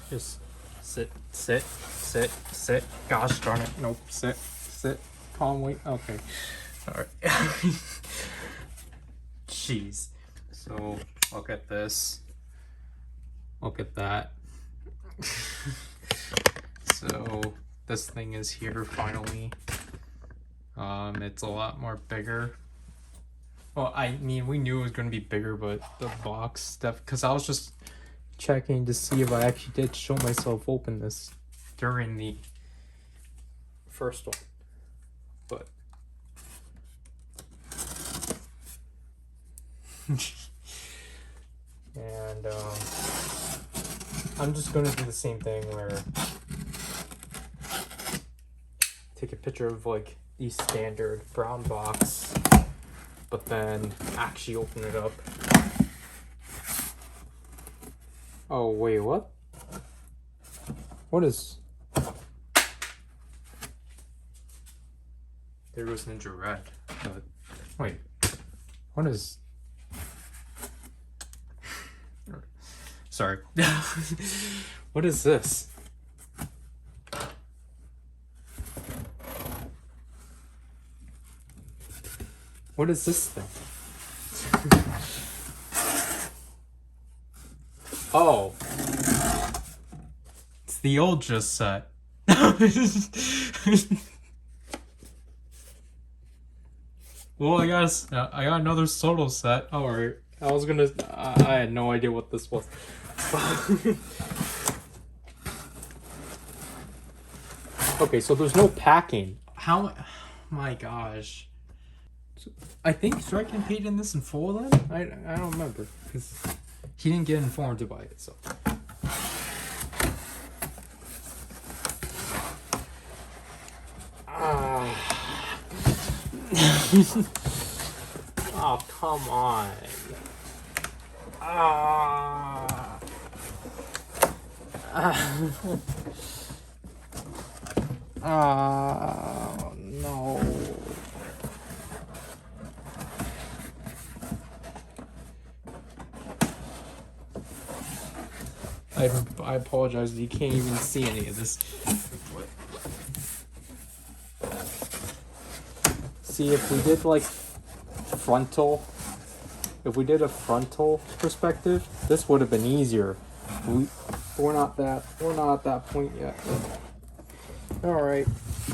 Just sit. Gosh darn it. Nope. Sit. Calmly. Okay. Alright. Jeez. So, look at this. Look at that. So, this thing is here finally. It's a lot more bigger. Well, I mean, we knew it was going to be bigger, but the box stuff, because I was just checking to see if I actually did show myself open this during the first one, but and I'm just gonna do the same thing where take a picture of like the standard brown box, but then actually open it up. Oh wait, what? What is? There goes Ninja Red. But wait, what is? Sorry. What is this? What is this thing? Oh. It's the old Just set. Well, I got another solo set. Alright. I had no idea what this was. Okay, so there's no packing. How? My gosh. I think Striken paid in this in full then? I don't remember. Because he didn't get informed to buy it, so. Oh, come on. No. I apologize, you can't even see any of this. See, if we did like frontal, if we did a frontal perspective, this would have been easier. We're not at that point yet. All right,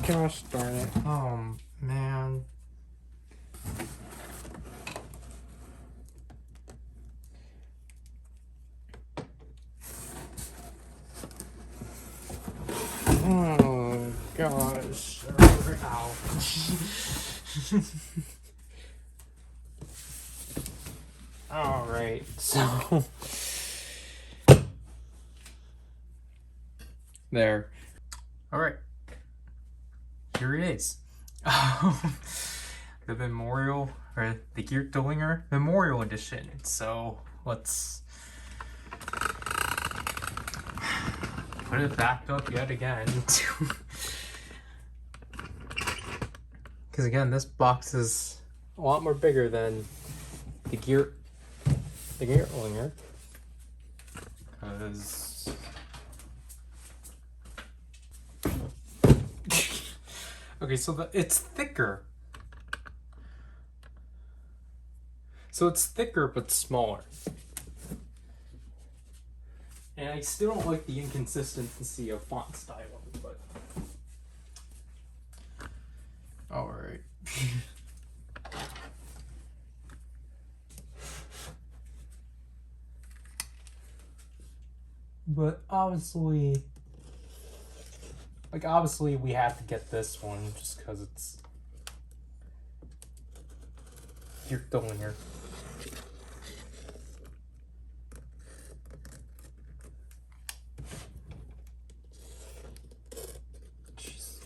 gosh darn it. Oh man. Oh gosh. Ow. All right, so there. All right, here it is. The Memorial, or the Geardalinger Memorial Edition. So let's put it back up yet again. Because again, this box is a lot more bigger than the Geardalinger. Because okay, so it's thicker. So it's thicker but smaller. And I still don't like the inconsistency of font styling, but alright. But obviously we have to get this one just because it's Dlinger. Jeez.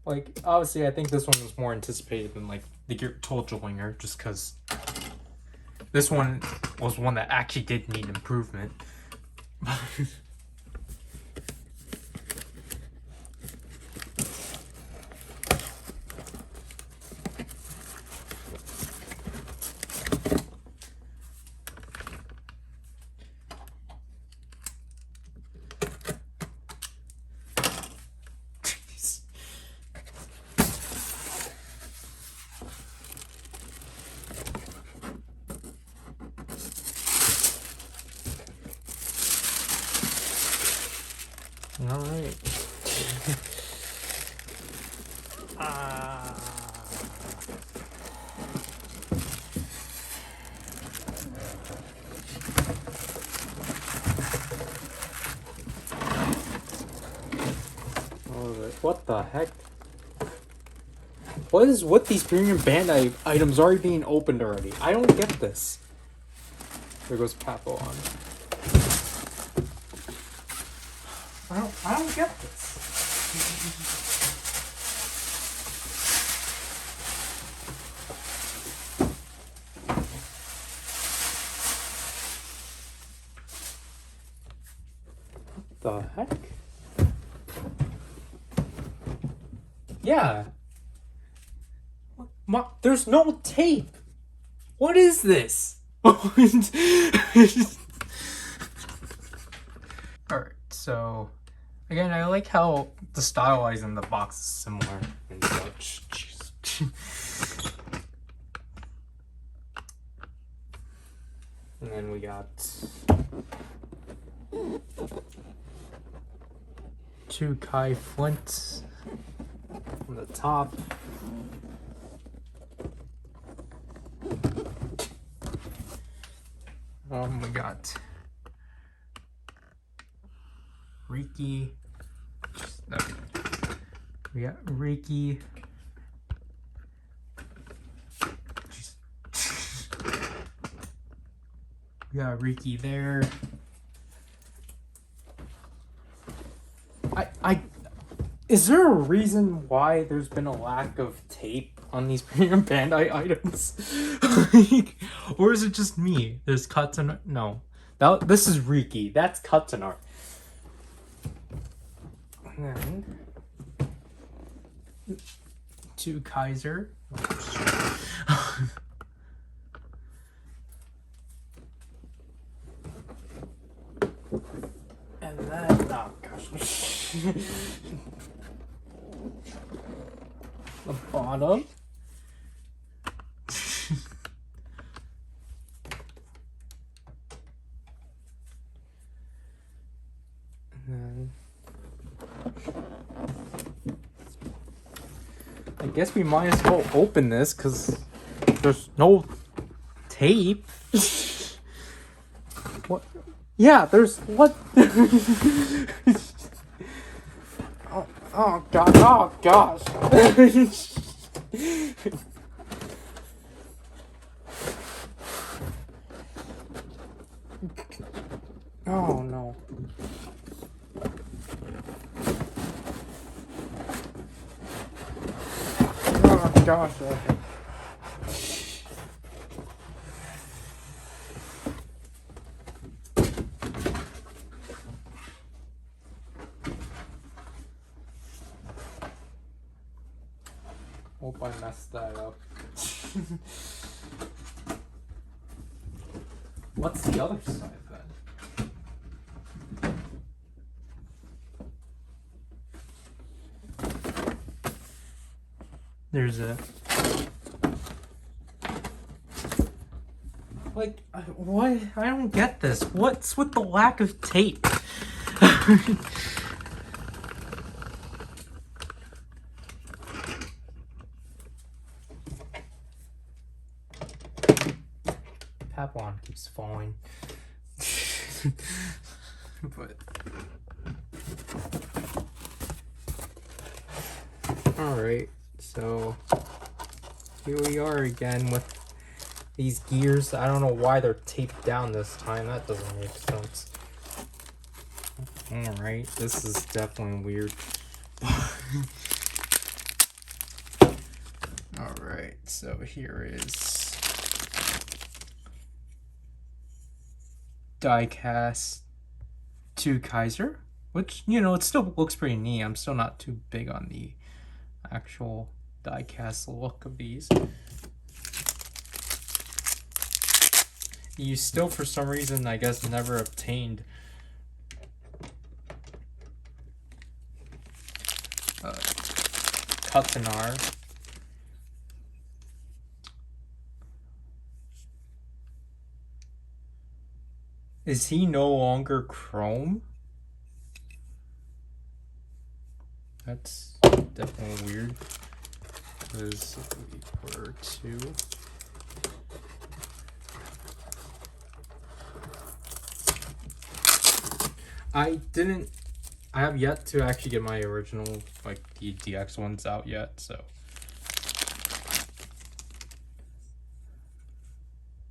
Like, obviously I think this one was more anticipated than like the Dlinger, just because this one was one that actually did need improvement. What the heck? What is with these premium Bandai items already being opened already? I don't get this. There goes Papo on. I don't get this. What the heck? Yeah. There's no tape. What is this? Alright, so again, I like how the stylize in the box is similar and such. And then we got two Kai Flints on the top. We got Riki. We got Riki. We got Riki there. Is there a reason why there's been a lack of tape on these premium Bandai items? Or is it just me? There's Katana. No. This is Riki. That's Katana. And two Kaiser. And then, oh gosh. The bottom. And then I guess we might as well open this because there's no tape. What? Yeah, there's what? Oh god! Oh gosh! Oh no! Oh gosh! Hope I messed that up. What's the other side then? There's a... Like, what? I don't get this. What's with the lack of tape? Papillon keeps falling. But alright, so here we are again with these gears. I don't know why they're taped down this time. That doesn't make sense. Alright, this is definitely weird. Alright, so here is die-cast 2 Kaiser, which, you know, it still looks pretty neat. I'm still not too big on the actual die-cast look of these. You still, for some reason, I guess, never obtained Katanar. Is he no longer Chrome? That's definitely weird. Because we were 2. I I have yet to actually get my original, like, the DX ones out yet, so.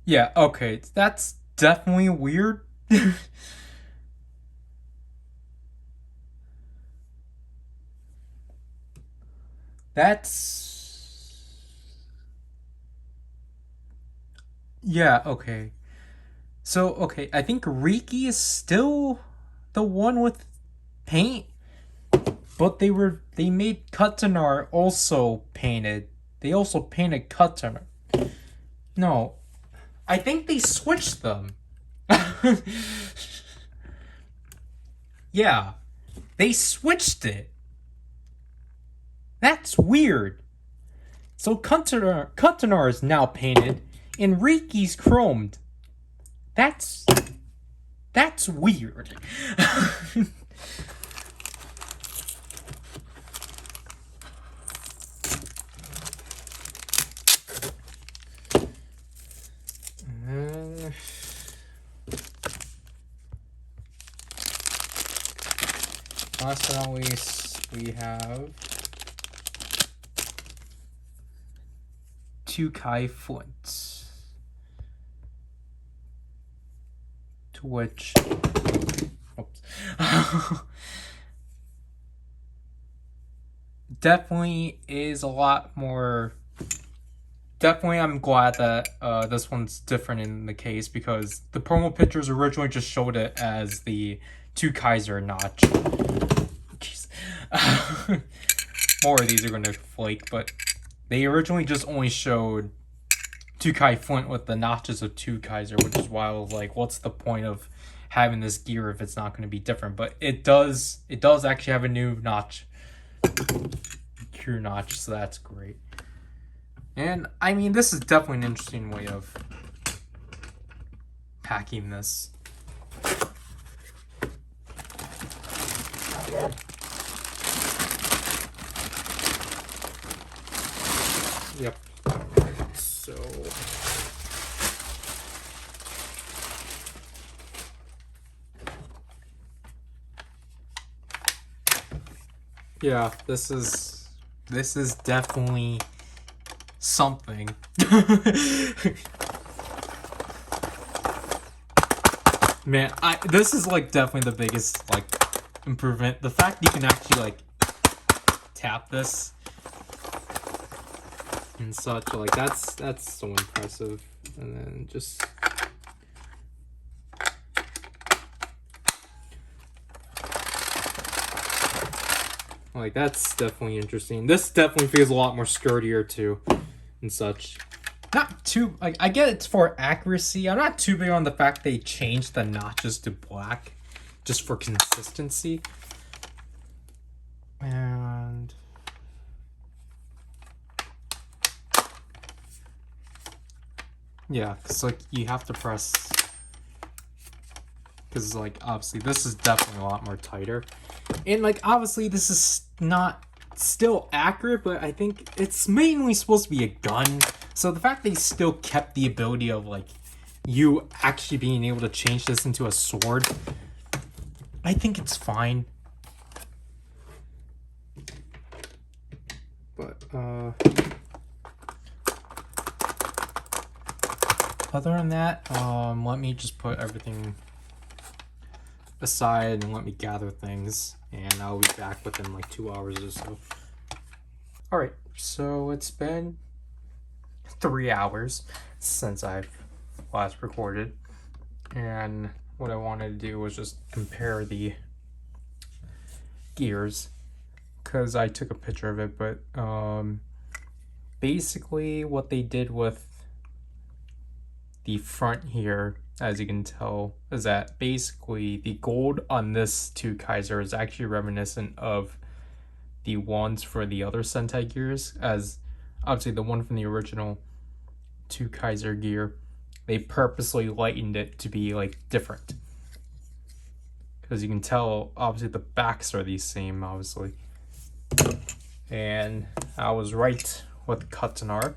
Yeah, okay, that's definitely weird. That's... Yeah, okay. So, okay, I think Riki is still the one with paint, but they made Katanar also painted. They also painted Katanar. No, I think they switched them. Yeah, they switched it. That's weird. So Katanar is now painted, and Riki's chromed. That's weird. Last but not least, we have Zenkaiger Flint. To which... Oops. Definitely is a lot more... Definitely I'm glad that this one's different in the case, because the promo pictures originally just showed it as the Zenkaiger notch. Jeez. More of these are going to flake, but they originally just only showed Zenkaiger Flint with the notches of Zenkaiger, which is why I was like, what's the point of having this gear if it's not going to be different? But it does actually have a new notch. Gear notch, so that's great. And I mean, this is definitely an interesting way of packing this. Yep. So yeah, this is definitely something. Man, this is like definitely the biggest like improvement. The fact that you can actually like tap this and such, like that's so impressive. And then just like that's definitely interesting. This definitely feels a lot more skirtier too and such. Not too, like, I get it's for accuracy. I'm not too big on the fact they changed the notches to black just for consistency. And yeah, because like you have to press, because like obviously this is definitely a lot more tighter, and like obviously this is not still accurate, but I think it's mainly supposed to be a gun. So the fact they still kept the ability of like you actually being able to change this into a sword, I think it's fine. But other than that, let me just put everything aside and let me gather things, and I'll be back within like 2 hours or so. Alright, so it's been 3 hours since I've last recorded, and what I wanted to do was just compare the gears, because I took a picture of it, but basically what they did with the front here, as you can tell, is that basically the gold on this Zenkaiger is actually reminiscent of the ones for the other Sentai gears, as obviously the one from the original Zenkaiger gear, they purposely lightened it to be like different. Because you can tell, obviously the backs are the same, obviously. And I was right with Katanar.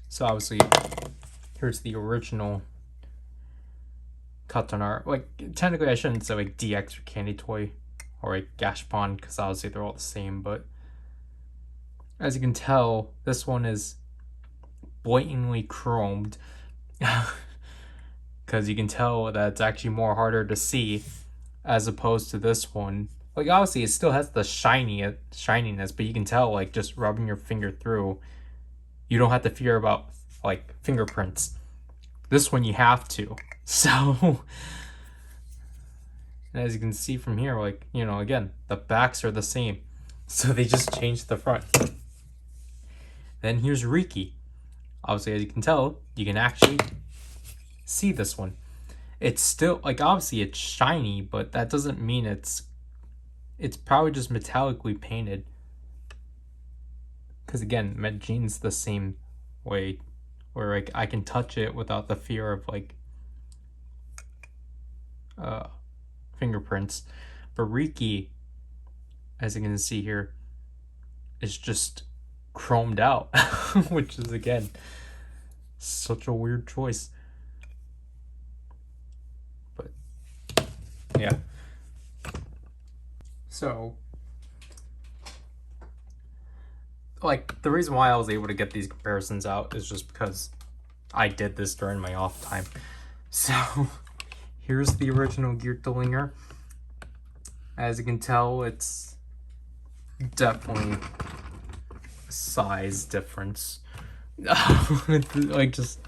So obviously, here's the original katana. Like, technically I shouldn't say like DX or Candy Toy or like Gashpon, because obviously they're all the same, but as you can tell, this one is blatantly chromed. Because you can tell that it's actually more harder to see as opposed to this one. Like, obviously it still has the shininess, but you can tell, like, just rubbing your finger through, you don't have to fear about like fingerprints. This one you have to. So and as you can see from here, like, you know, again, the backs are the same, so they just changed the front. Then here's Riki. Obviously, as you can tell, you can actually see this one. It's still, like, obviously it's shiny, but that doesn't mean it's probably just metallically painted. Because again, Medjean's the same way, where like I can touch it without the fear of like fingerprints. But Riki, as you can see here, is just chromed out, which is again such a weird choice. But yeah, so like the reason why I was able to get these comparisons out is just because I did this during my off time. So here's the original Geardalinger. As you can tell, it's definitely a size difference. Like, just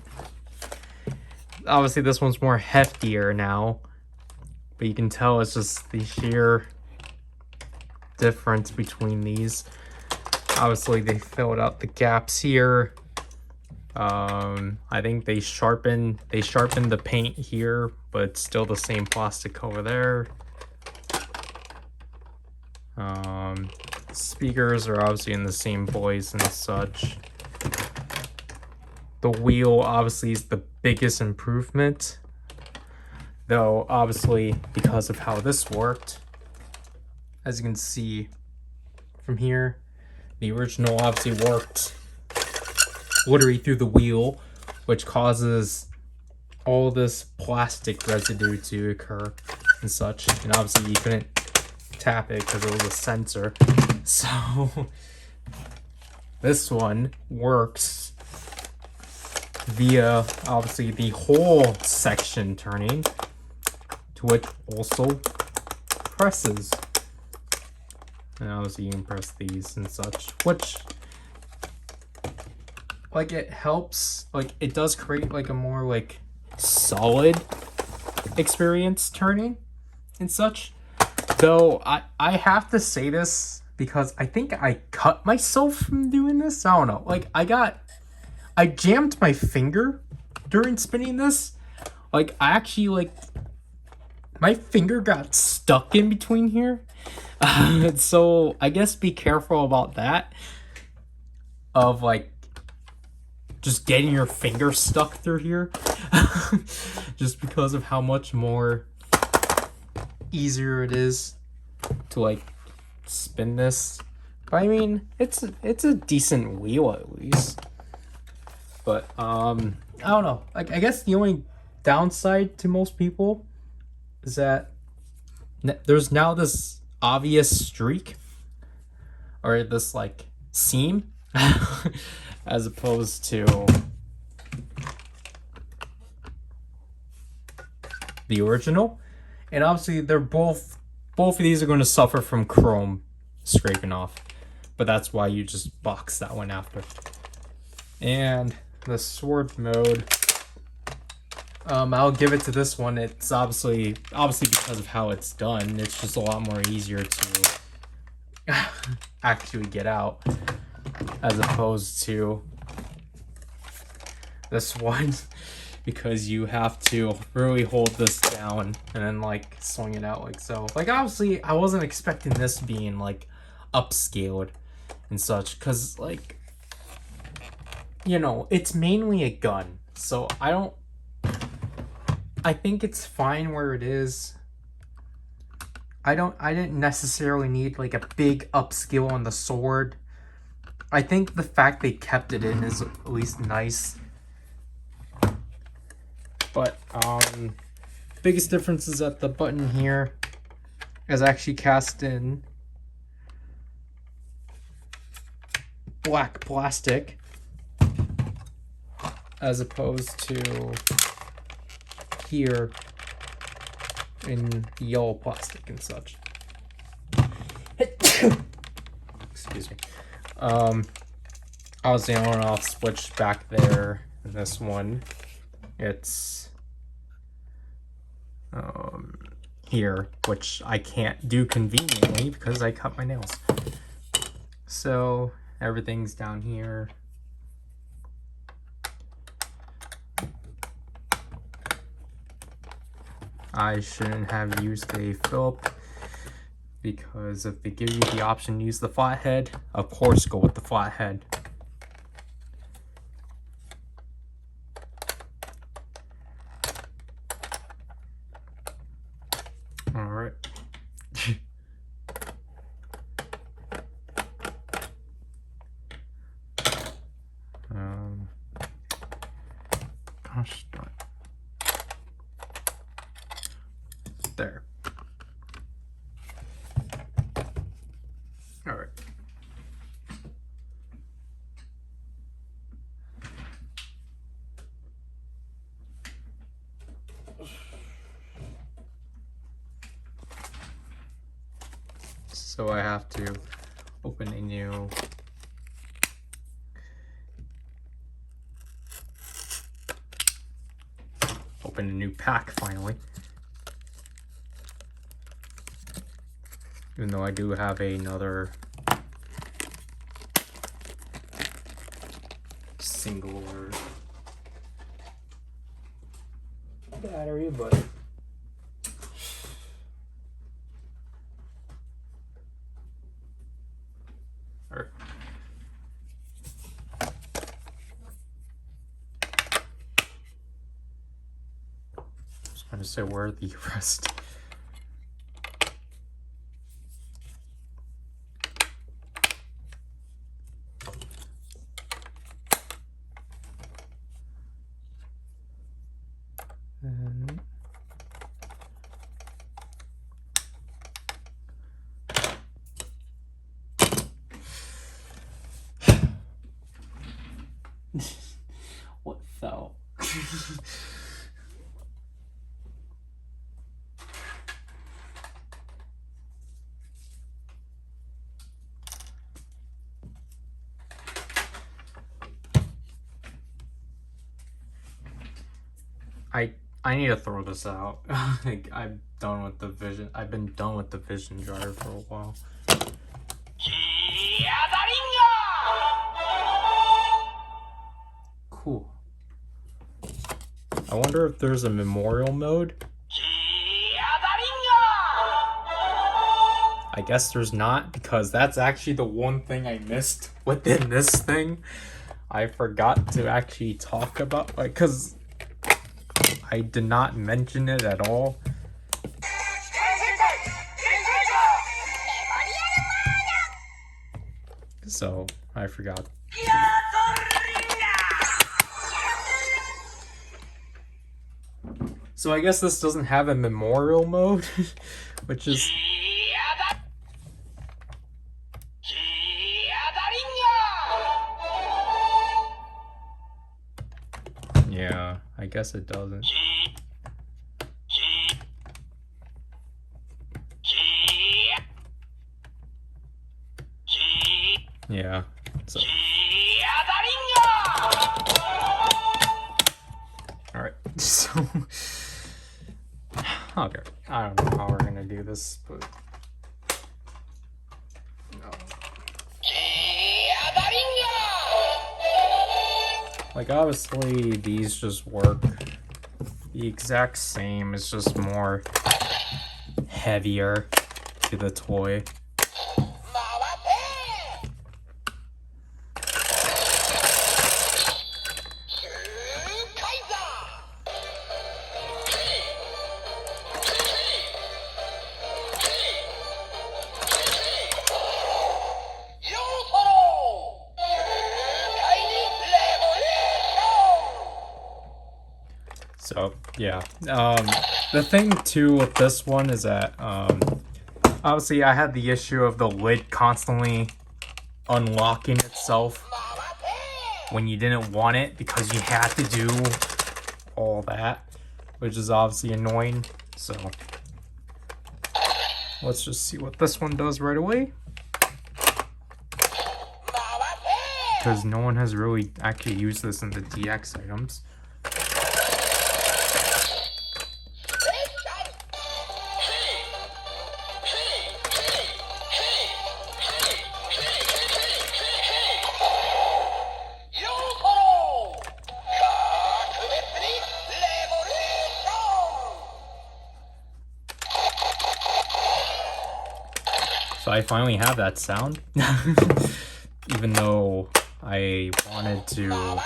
obviously this one's more heftier now, but you can tell it's just the sheer difference between these. Obviously they filled out the gaps here. I think they sharpened the paint here, but it's still the same plastic over there. Speakers are obviously in the same voice and such. The wheel obviously is the biggest improvement, though obviously because of how this worked. As you can see from here, the original obviously worked literally through the wheel, which causes all this plastic residue to occur and such. And obviously you couldn't tap it because it was a sensor. So this one works via obviously the whole section turning, to which also presses. And obviously you can press these and such, which like it helps, like it does create like a more like solid experience turning and such. Though I have to say this because I think I cut myself from doing this. I don't know. Like I jammed my finger during spinning this. Like I actually like my finger got stuck in between here. So I guess be careful about that. Of like just getting your finger stuck through here. Just because of how much more easier it is to like spin this. But I mean, it's a decent wheel at least. But I don't know. Like I guess the only downside to most people is that there's now this obvious streak or this like seam as opposed to the original. And obviously they're both of these are going to suffer from chrome scraping off, but that's why you just box that one after. And the sword mode, I'll give it to this one. It's obviously because of how it's done, it's just a lot more easier to actually get out as opposed to this one, because you have to really hold this down and then like swing it out like so. Like obviously I wasn't expecting this being like upscaled and such, because like, you know, it's mainly a gun, so I think it's fine where it is. I didn't necessarily need like a big upscale on the sword. I think the fact they kept it in is at least nice. But Biggest difference is that the button here is actually cast in black plastic as opposed to here in yellow plastic and such. Excuse me. Obviously on and off switch back there in this one. It's here, which I can't do conveniently because I cut my nails. So everything's down here. I shouldn't have used a Philip because if they give you the option to use the flathead, of course go with the flathead. Alright. Gosh darn. There. All right. So I have to open a new pack finally. Even though I do have another single battery, but alright. I was trying to say where the rest. What fell? I need to throw this out. Like, I'm done with the vision. I've been done with the vision jar for a while. Cool. I wonder if there's a memorial mode. I guess there's not, because that's actually the one thing I missed within this thing. I forgot to actually talk about, like, because I did not mention it at all. So I forgot. So I guess this doesn't have a memorial mode, which is... Yeah, I guess it doesn't. Yeah, so... Alright, so... Okay, I don't know how we're gonna do this, but... No. Like, obviously, these just work the exact same. It's just more heavier to the toy. So yeah, the thing too with this one is that obviously I had the issue of the lid constantly unlocking itself when you didn't want it because you had to do all that, which is obviously annoying. So let's just see what this one does right away, because no one has really actually used this in the DX items. So I finally have that sound, even though I wanted to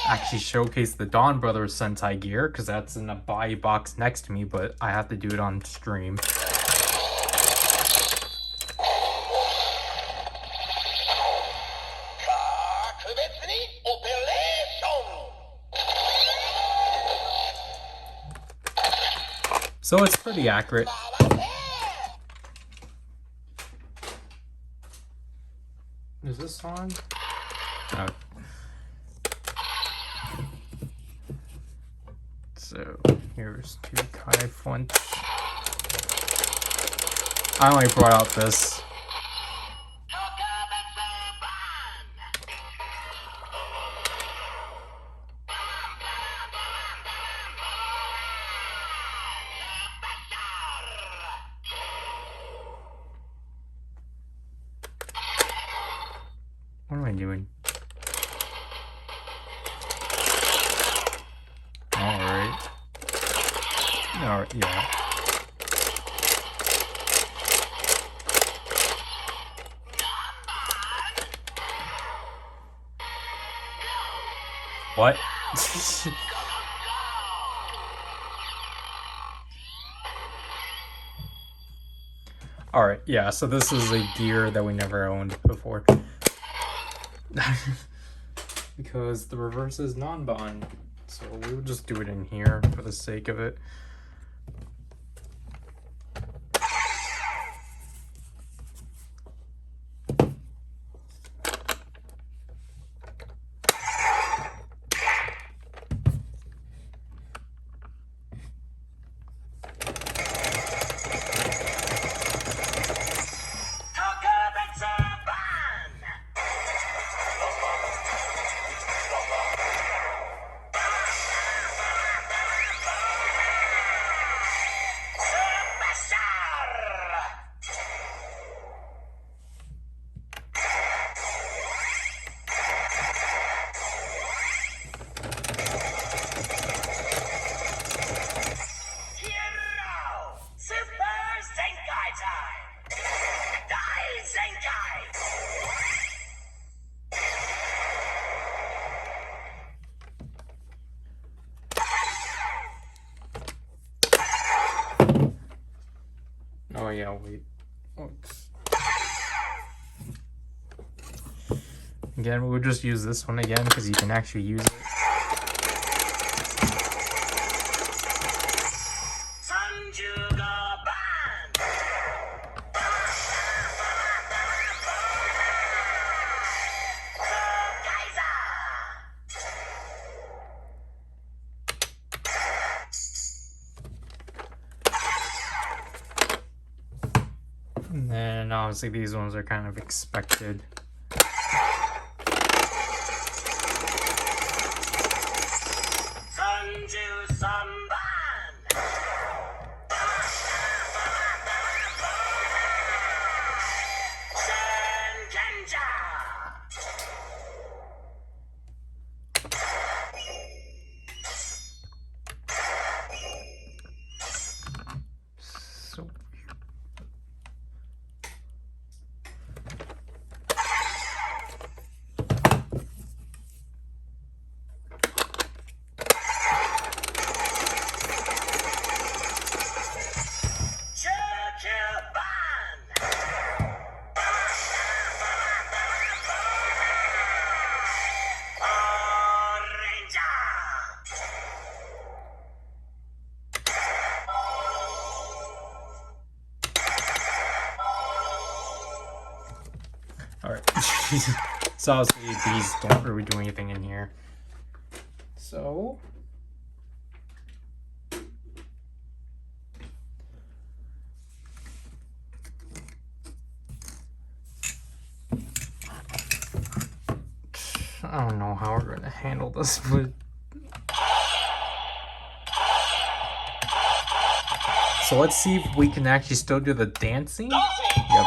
actually showcase the Dawn Brothers Sentai gear, because that's in a buy box next to me, but I have to do it on stream. So it's pretty accurate. Is this on? Oh. So here's two Kai Flint. I only brought out this. What am I doing? Alright. Alright, yeah. What? Alright, yeah, so this is a gear that we never owned before. Because the reverse is non-bond, so we would just do it in here for the sake of it. Oh yeah, wait. Oops. Again, we'll just use this one again because you can actually use it. And then obviously these ones are kind of expected. So Alright. So obviously these don't really do anything in here. So I don't know how we're gonna handle this, but so let's see if we can actually still do the dancing. Yep.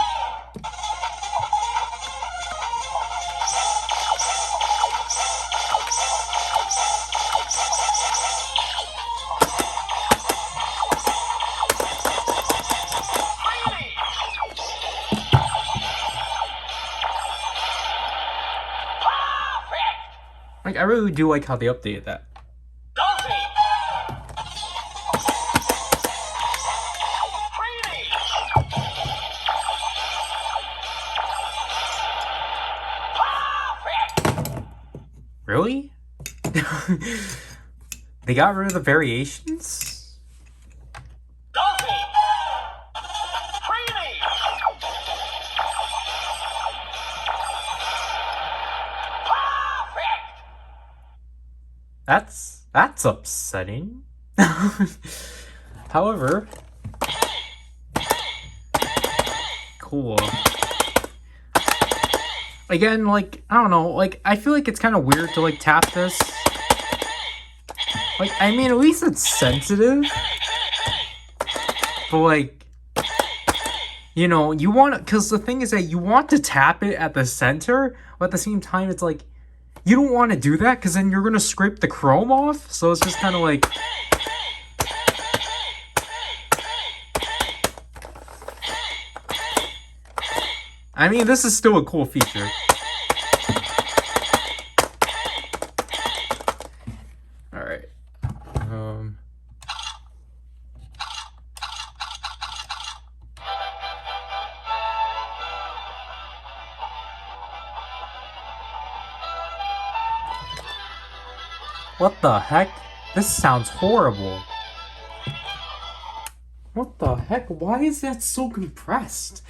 Like, I really do like how they updated that. Really? They got rid of the variations? That's upsetting. However, cool. Again, like, I don't know, like, I feel like it's kind of weird to, like, tap this. Like, I mean, at least it's sensitive. But, like, you know, you want to, because the thing is that you want to tap it at the center, but at the same time, it's like, you don't want to do that, because then you're going to scrape the chrome off. So it's just kind of like... I mean, this is still a cool feature. Alright. What the heck? This sounds horrible. What the heck? Why is that so compressed?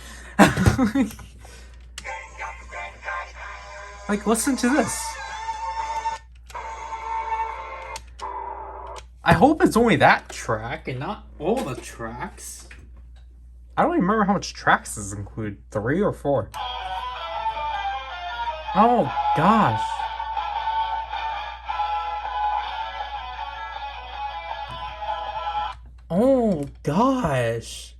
Like, listen to this. I hope it's only that track and not all the tracks. I don't even remember how much tracks is included. 3 or 4? Oh, gosh. Oh, gosh.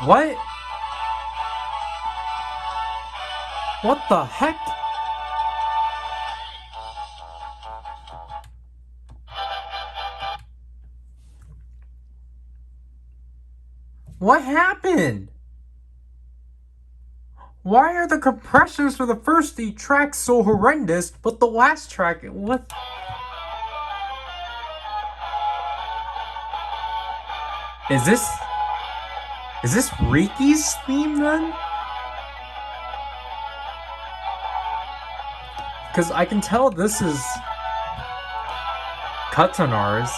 What? What the heck? What happened? Why are the compressions for the first 8 tracks so horrendous, but the last track, what? Is this Riki's theme then? Because I can tell this is Katanar's.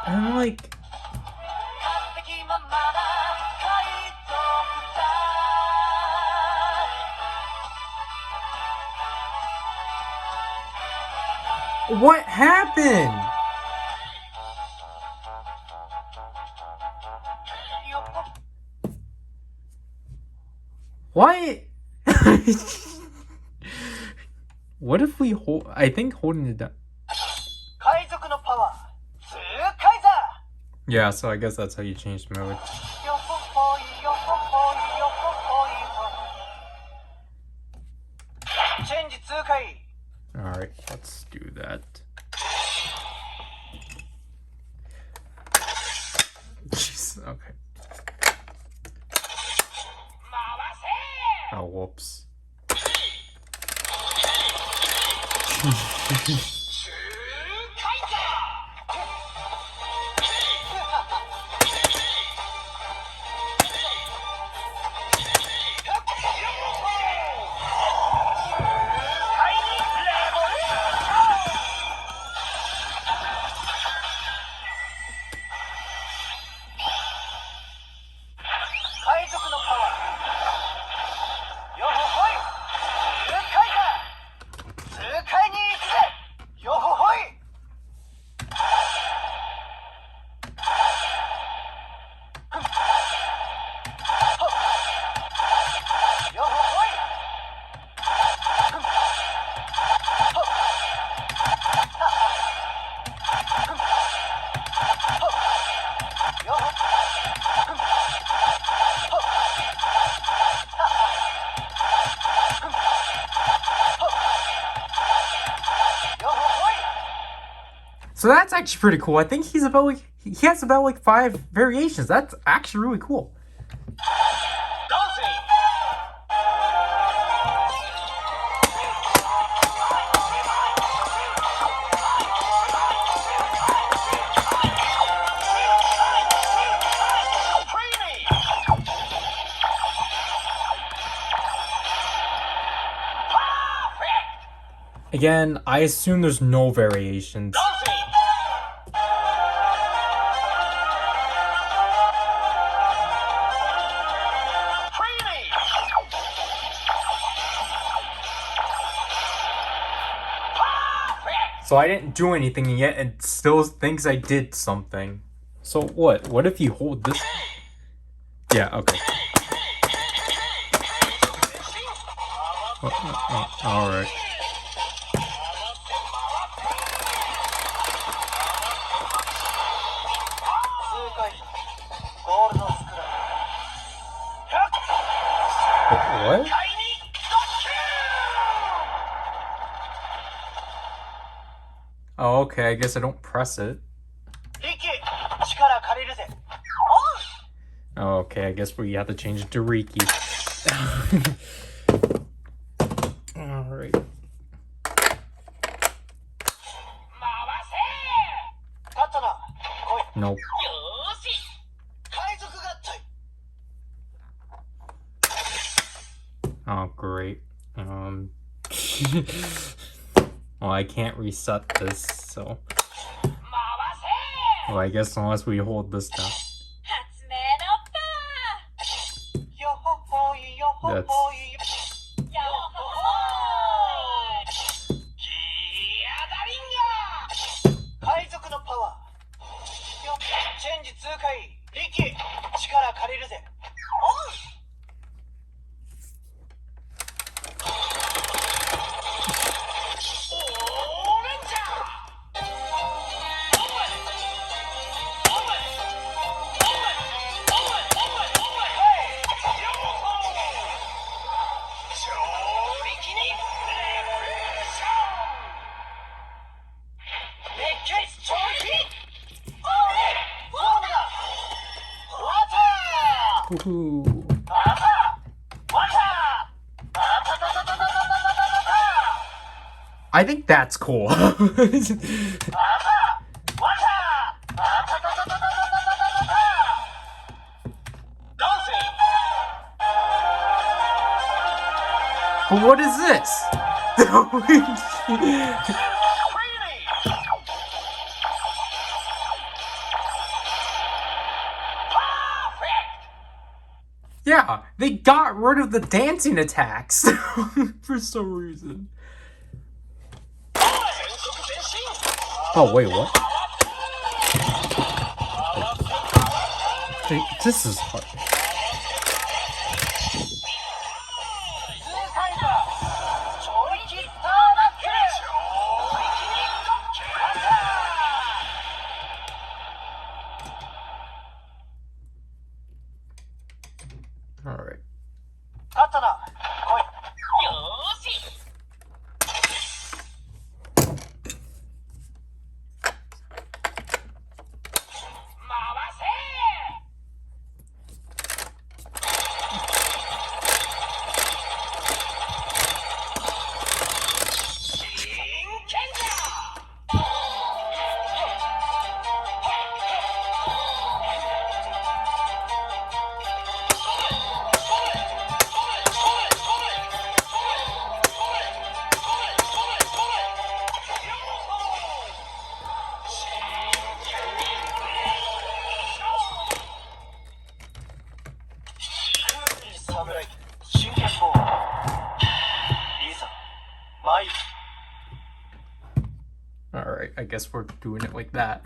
And I'm like... What happened? What? What if we hold... I think holding it down... Yeah, so I guess that's how you change mode. Alright, let's do that. Jeez, okay. Oh, whoops. So that's actually pretty cool. I think he has about like 5 variations. That's actually really cool. Again, I assume there's no variations. So I didn't do anything yet and still thinks I did something. So what? What if you hold this? Yeah, okay. Alright. What? Oh, okay, I guess I don't press it. Oh, okay, I guess we have to change it to Riki. Alright. Nope. Oh, great. Well, I can't reset this, so... Well, I guess unless we hold this down. That's... Woohoo. I think that's cool. But what is this? Yeah, they got rid of the dancing attacks for some reason. Oh, wait, what? Hey, this is hard. All right. Alright, I guess we're doing it like that.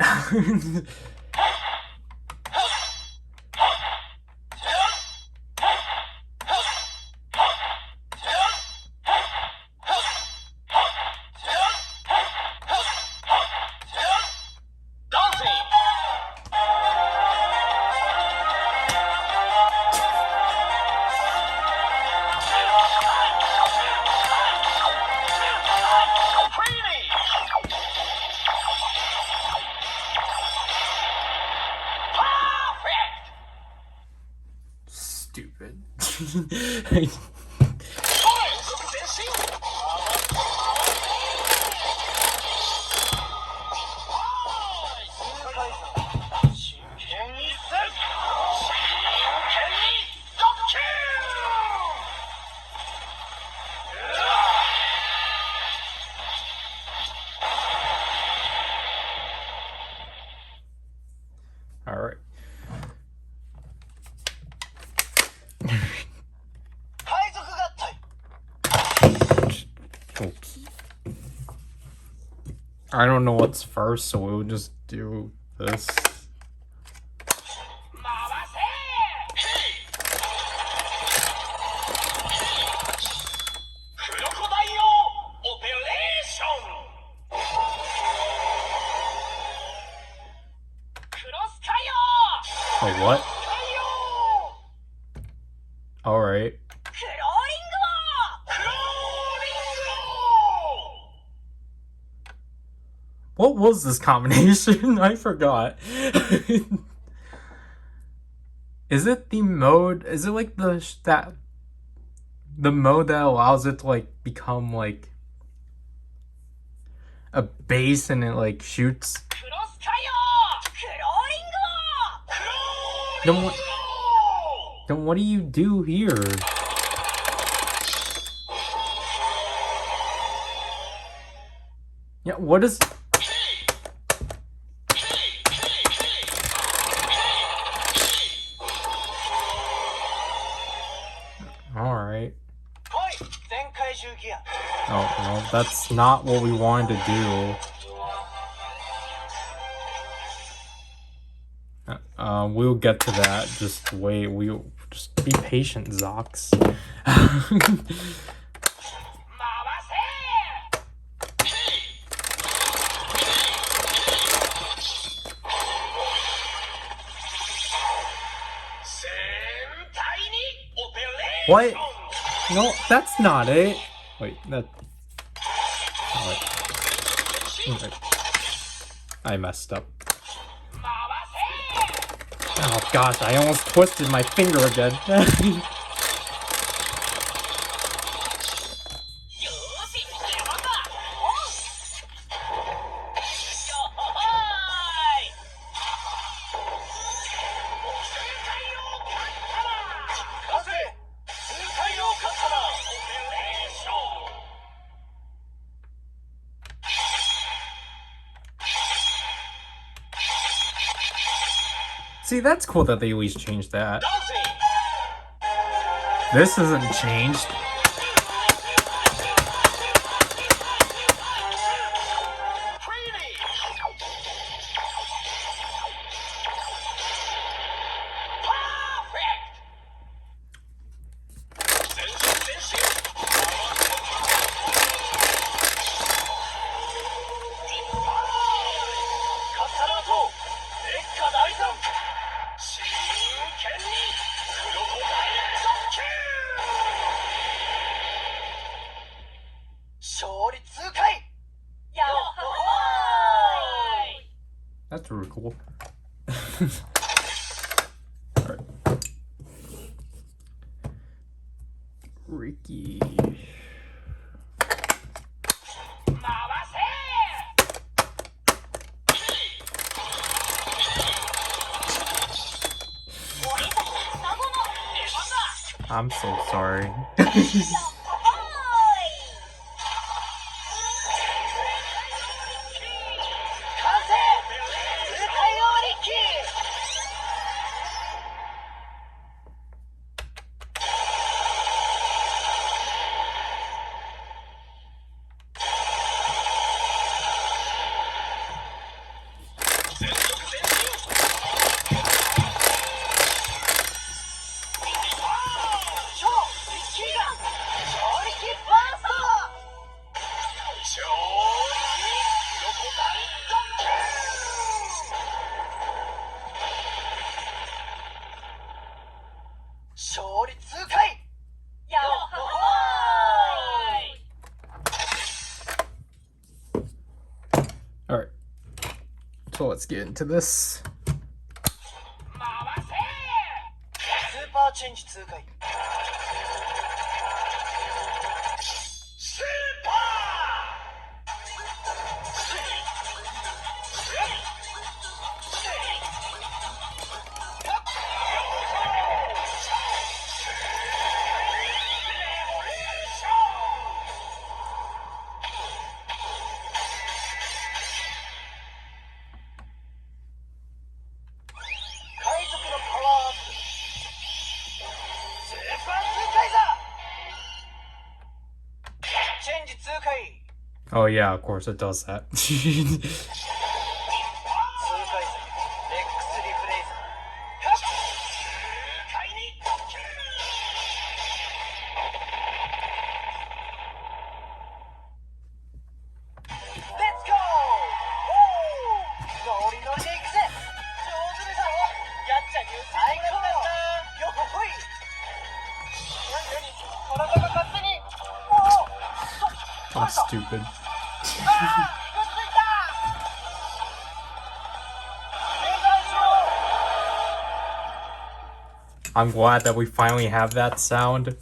Alright. I don't know what's first, so we'll just do this. Oh, what? Alright. What was this combination? I forgot. Is it the mode? Is it like the mode that allows it to like become like a base and it like shoots? Then what do you do here? Yeah, what is... Alright. Oh, no, that's not what we wanted to do. We'll get to that. Just wait. We'll just be patient, Zox. What? No, that's not it. Wait, that... Alright. I messed up. Oh gosh, I almost twisted my finger again. See, that's cool that they at least changed that. This isn't changed. That's really cool. Alright. Ricky. I'm so sorry. Alright, so let's get into this. Oh yeah, of course it does that. I'm stupid. I'm glad that we finally have that sound.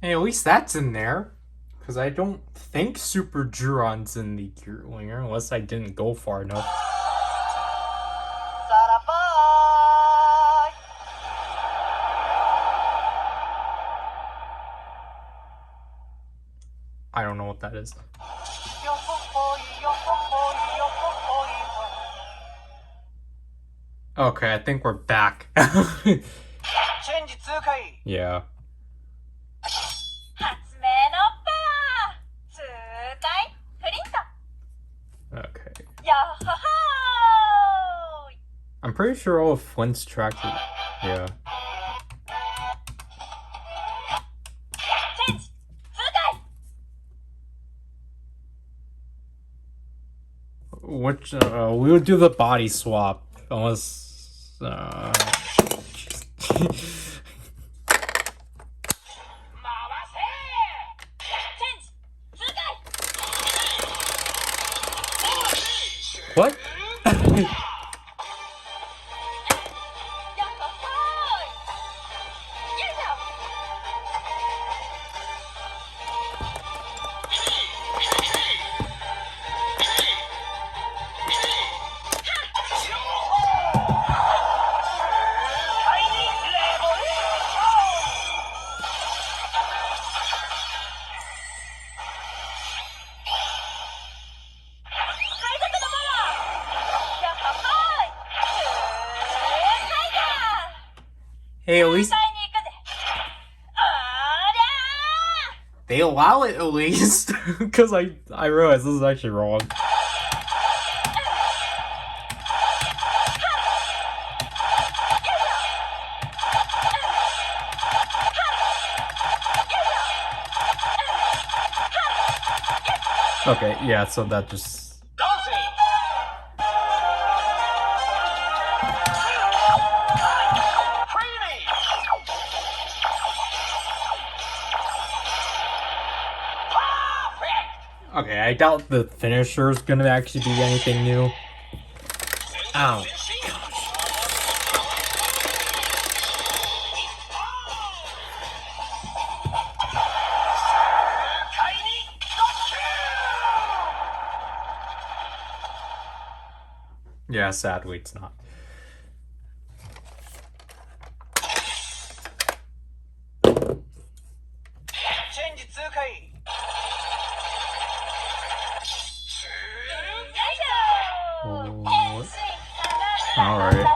Hey, at least that's in there. Because I don't think Super Juron's in the Geardalinger, unless I didn't go far enough. I don't know what that is. Okay, I think we're back. Yeah. Okay. I'm pretty sure all of Flint's tracks are... Yeah. Which, we'll do the body swap, unless, What? Hey, at least they allow it, at least. Because I realized this is actually wrong. Okay, yeah, so that just... Okay, I doubt the finisher is gonna actually be anything new. Ow. Yeah, sadly it's not. Alright.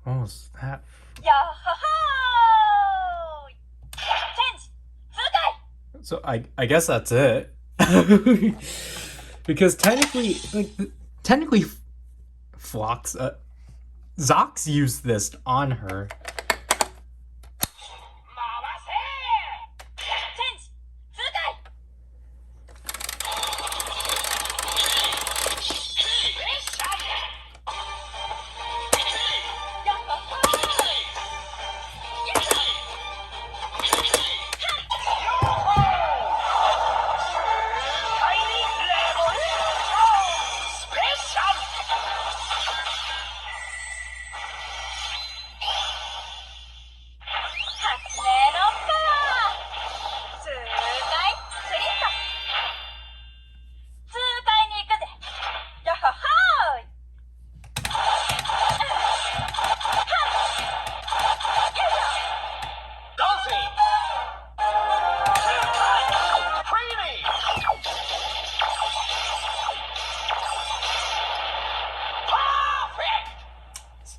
What was that? So I guess that's it. Because technically, Flox, Zox used this on her.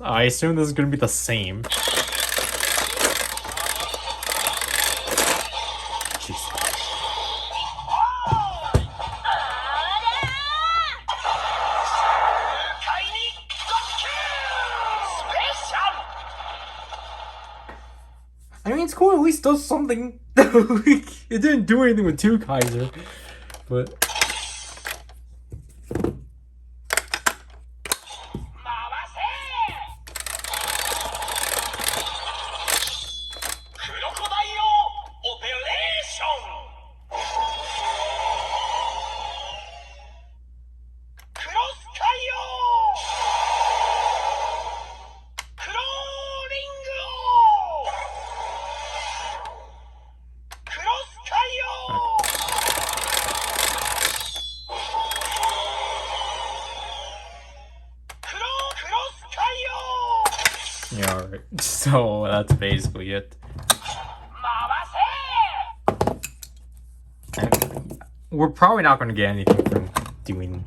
I assume this is going to be the same. Jeez. I mean, school at least does something. It didn't do anything with Kaiser, but. Yeah, alright. So that's basically it. We're probably not going to get anything from doing.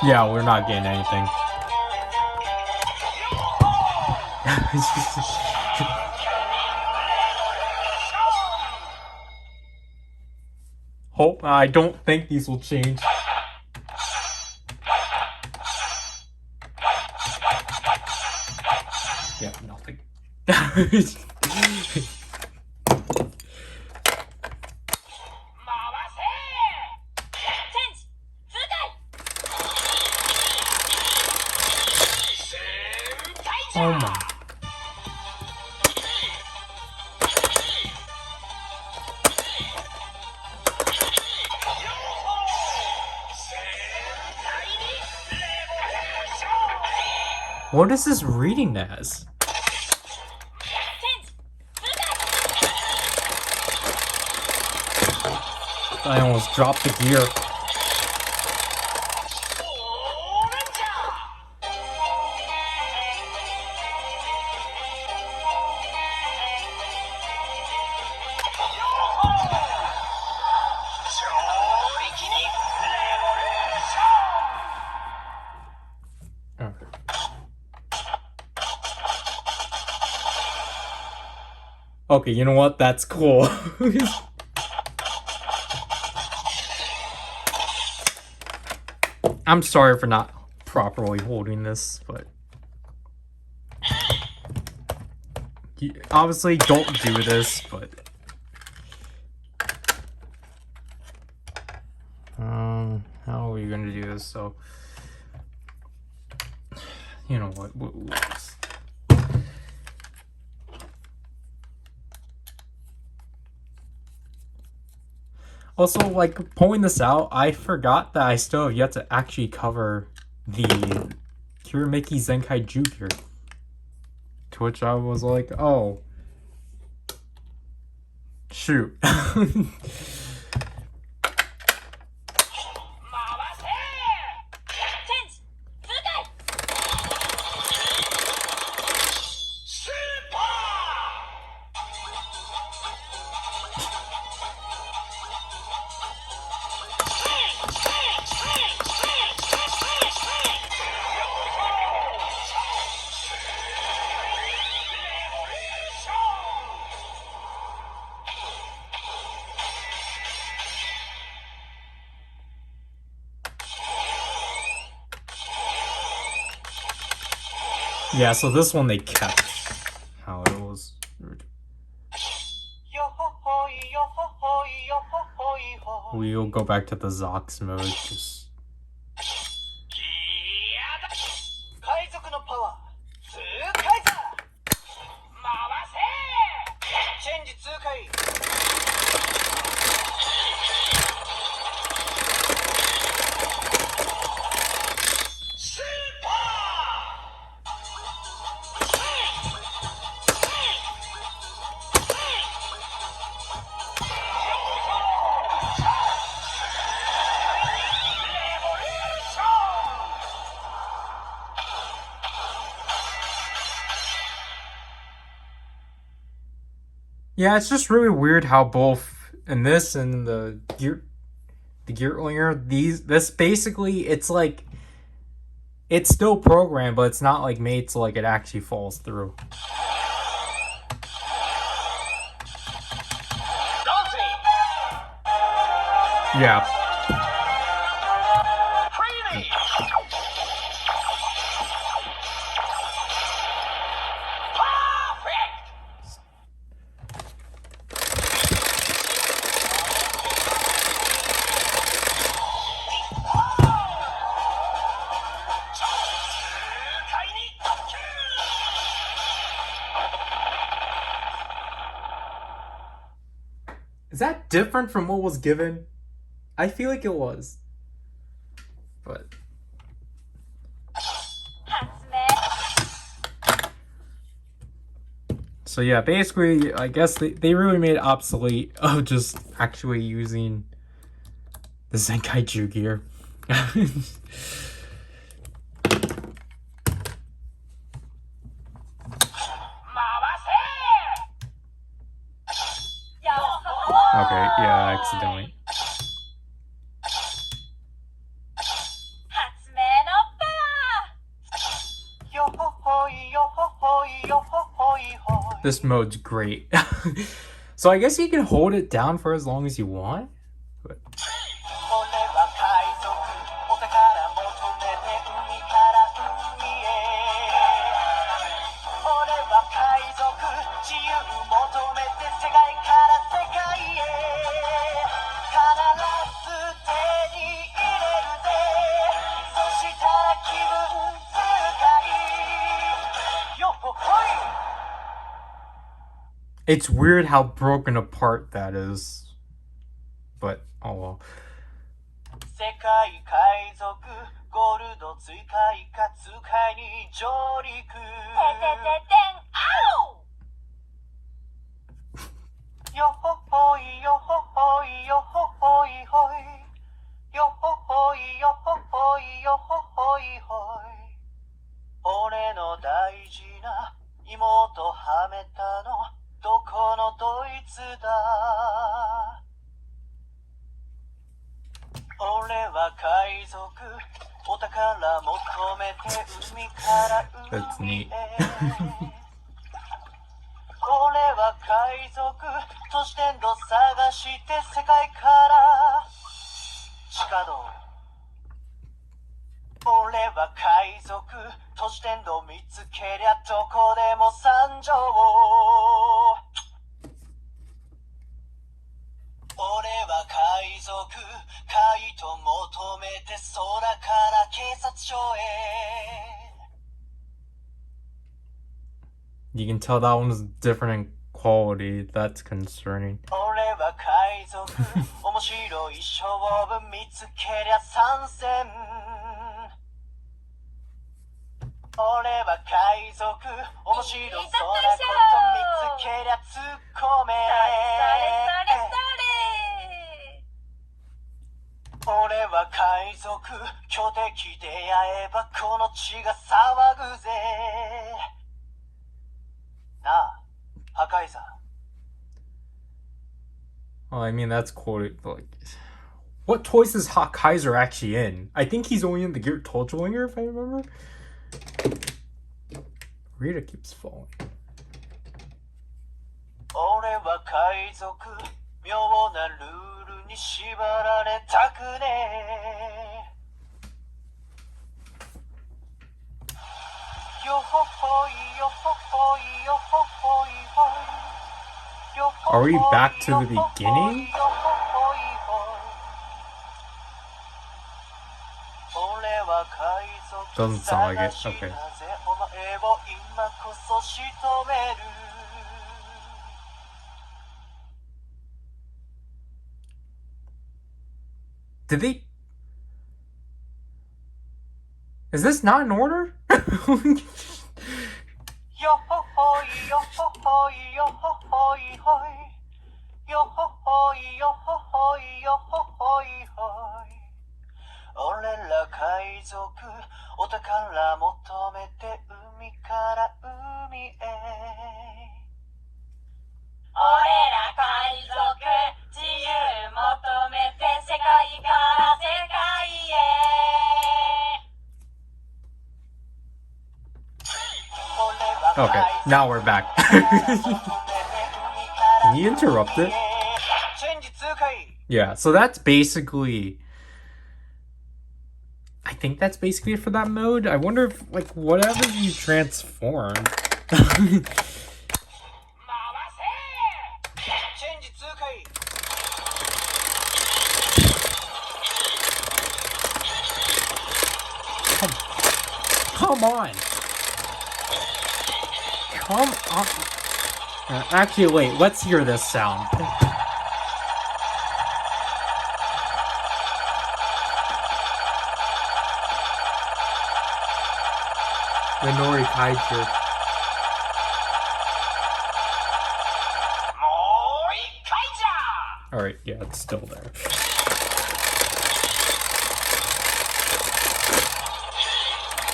Yeah, we're not getting anything. Hope I don't think these will change. Yeah, nothing. Oh my. What is this reading as? I almost dropped the gear. Okay, you know what? That's cool. I'm sorry for not properly holding this, but you obviously don't do this, but how are we gonna do this? So you know what? Also, like, pulling this out, I forgot that I still have yet to actually cover the Kirameki Zenkai Jukir. To which I was like, oh. Shoot. Yeah, so this one they kept how it was. We'll go back to the Zox mode. Just... Yeah, it's just really weird how both in this and the Geardalinger, this basically, it's like, it's still programmed, but it's not like made so like it actually falls through. Yeah. Is that different from what was given? I feel like it was. But... So yeah, basically, I guess they really made it obsolete of just actually using the Zenkaiger gear. Okay, yeah, accidentally. This mode's great. So I guess you can hold it down for as long as you want. But... It's weird how broken apart that is. But, oh well. That's neat. You can tell that one's different in quality. That's concerning. Well, I mean, that's quoted, like... What toys is Kaiser actually in? I think he's only in the Troubleshooting, if I remember. Ryder keeps falling. Are we back to the beginning? Doesn't sound like it. Okay. Did they... Is this not in order? Okay, now we're back. Can you interrupt it? Yeah, so that's basically... I think that's basically it for that mode. I wonder if, like, whatever you transform... Come on! Come on! Actually, wait, let's hear this sound. Minori Kaiser. Alright, yeah, it's still there.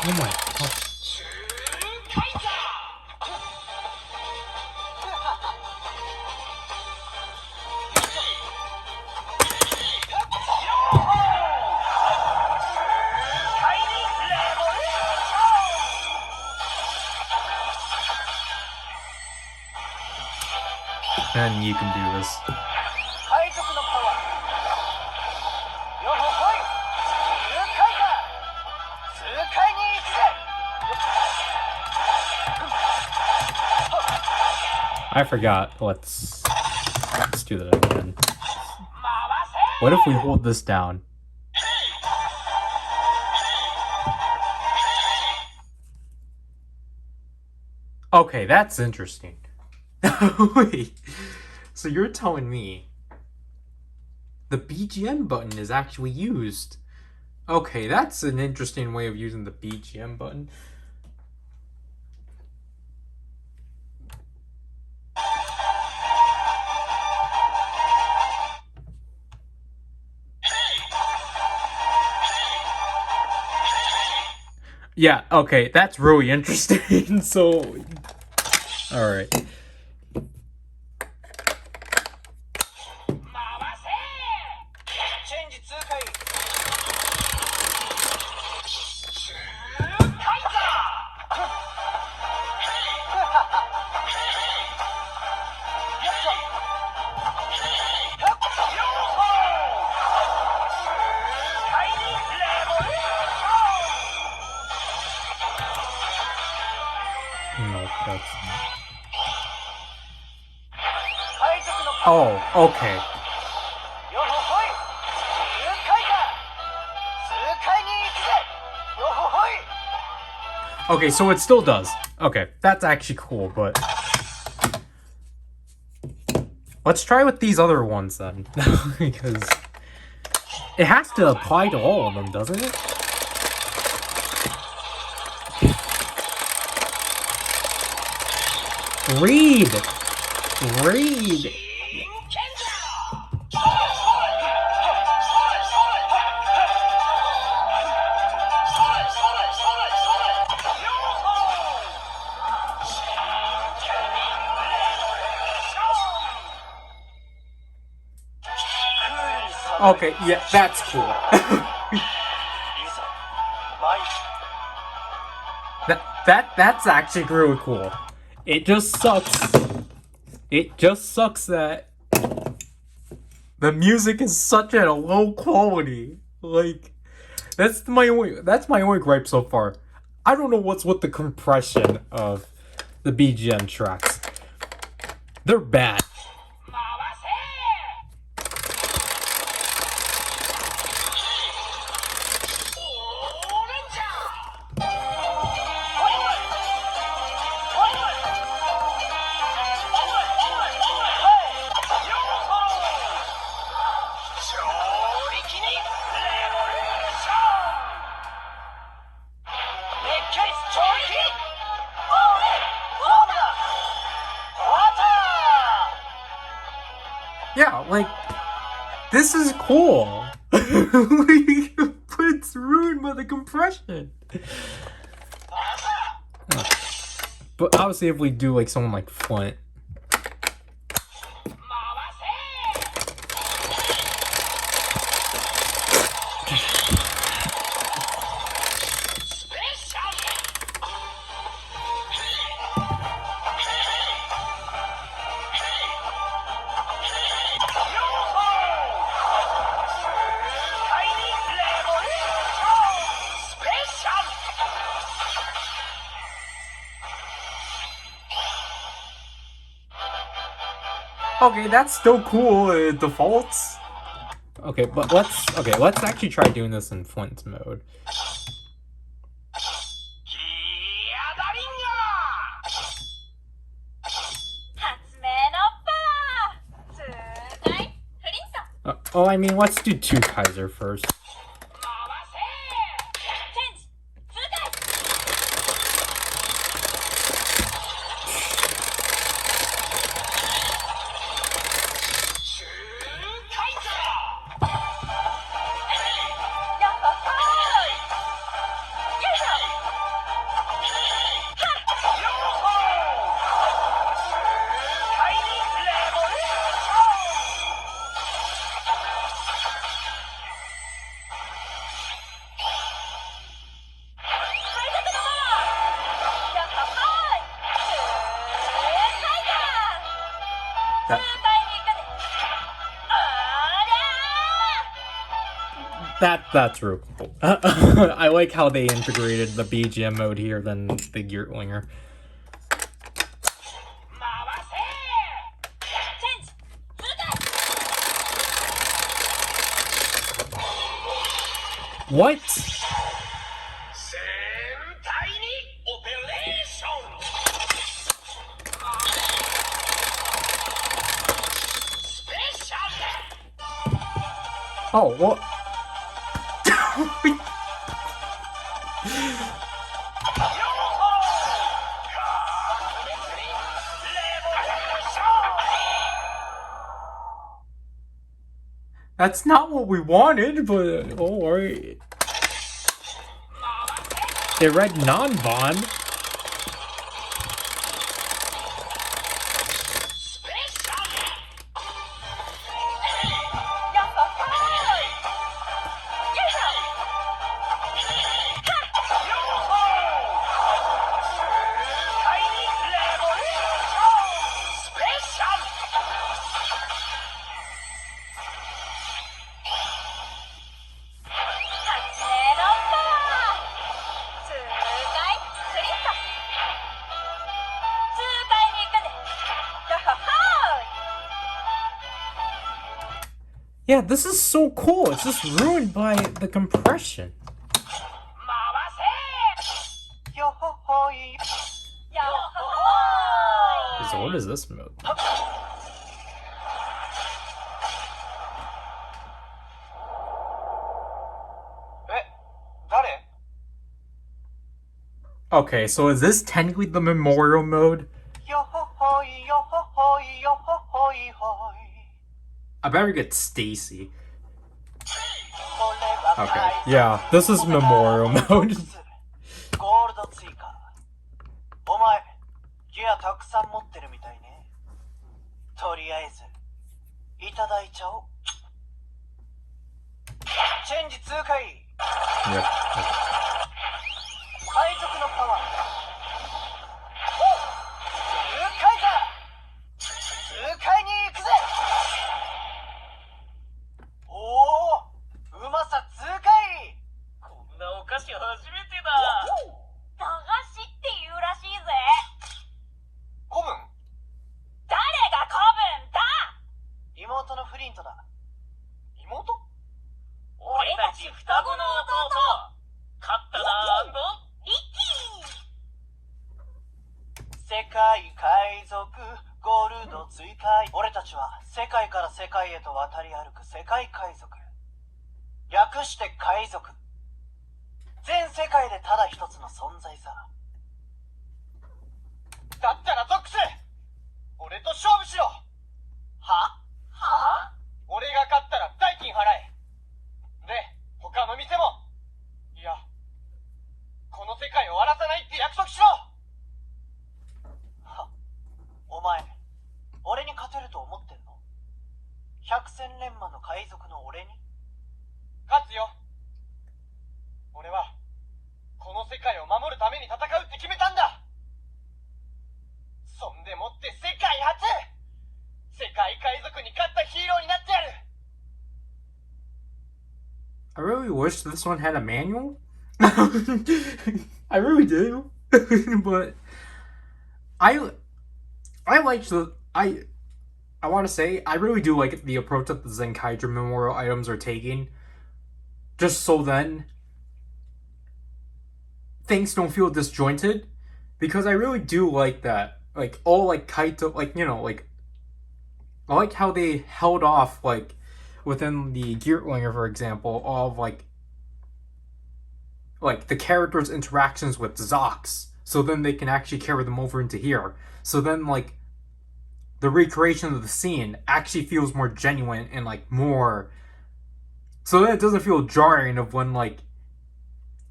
Oh my god. And you can do this. I forgot. Let's do that again. What if we hold this down? Okay, that's interesting. Wait, so you're telling me the BGM button is actually used? Okay, that's an interesting way of using the BGM button. Yeah, okay, that's really interesting. So, alright. No, that's not. Oh, okay. Okay, so it still does. Okay, that's actually cool, but... Let's try with these other ones then. Because... It has to apply to all of them, doesn't it? Read! Read! Okay, yeah, that's cool. That's actually really cool. It just sucks. It just sucks that the music is such at a low quality. Like, that's my only gripe so far. I don't know what's with the compression of the BGM tracks. They're bad. Yeah, like, this is cool. But it's ruined by the compression. But obviously, if we do like someone like Flint. Okay, that's still cool. It defaults. Okay, but let's actually try doing this in Flint's mode. Oh, I mean, let's do Kaiser first. That's real cool. I like how they integrated the BGM mode here than the Geardalinger. What? Oh, what? That's not what we wanted, but alright. They read non-bond. Yeah, this is so cool. It's just ruined by the compression. So what is this mode? Okay, so is this technically the memorial mode? I better get Stacy. Okay, yeah, this is memorial mode. Yep. 全世界でただ一つの存在さ。だったらゾックス、俺と勝負しろ。は？俺が勝ったら代金払え。で、他の店も。いや、この世界を荒らさないって約束しろ。は、お前、俺に勝てると思ってんの？百戦錬磨の海賊の俺に？勝つよ。俺は、この世界を守るために戦うって決めたんだ。そんでもって世界初、世界海賊に勝ったヒーローになってやる。I really wish this one had a manual. I really do. But I like the I want to say I really do like the approach that the Zenkaiger memorial items are taking. Just so then things don't feel disjointed, because I really do like that. Like all like Kaito, like like I like how they held off like within the Geardalinger, for example, of like the characters' interactions with Zox, so then they can actually carry them over into here. So then like the recreation of the scene actually feels more genuine and like more, so that it doesn't feel jarring of when like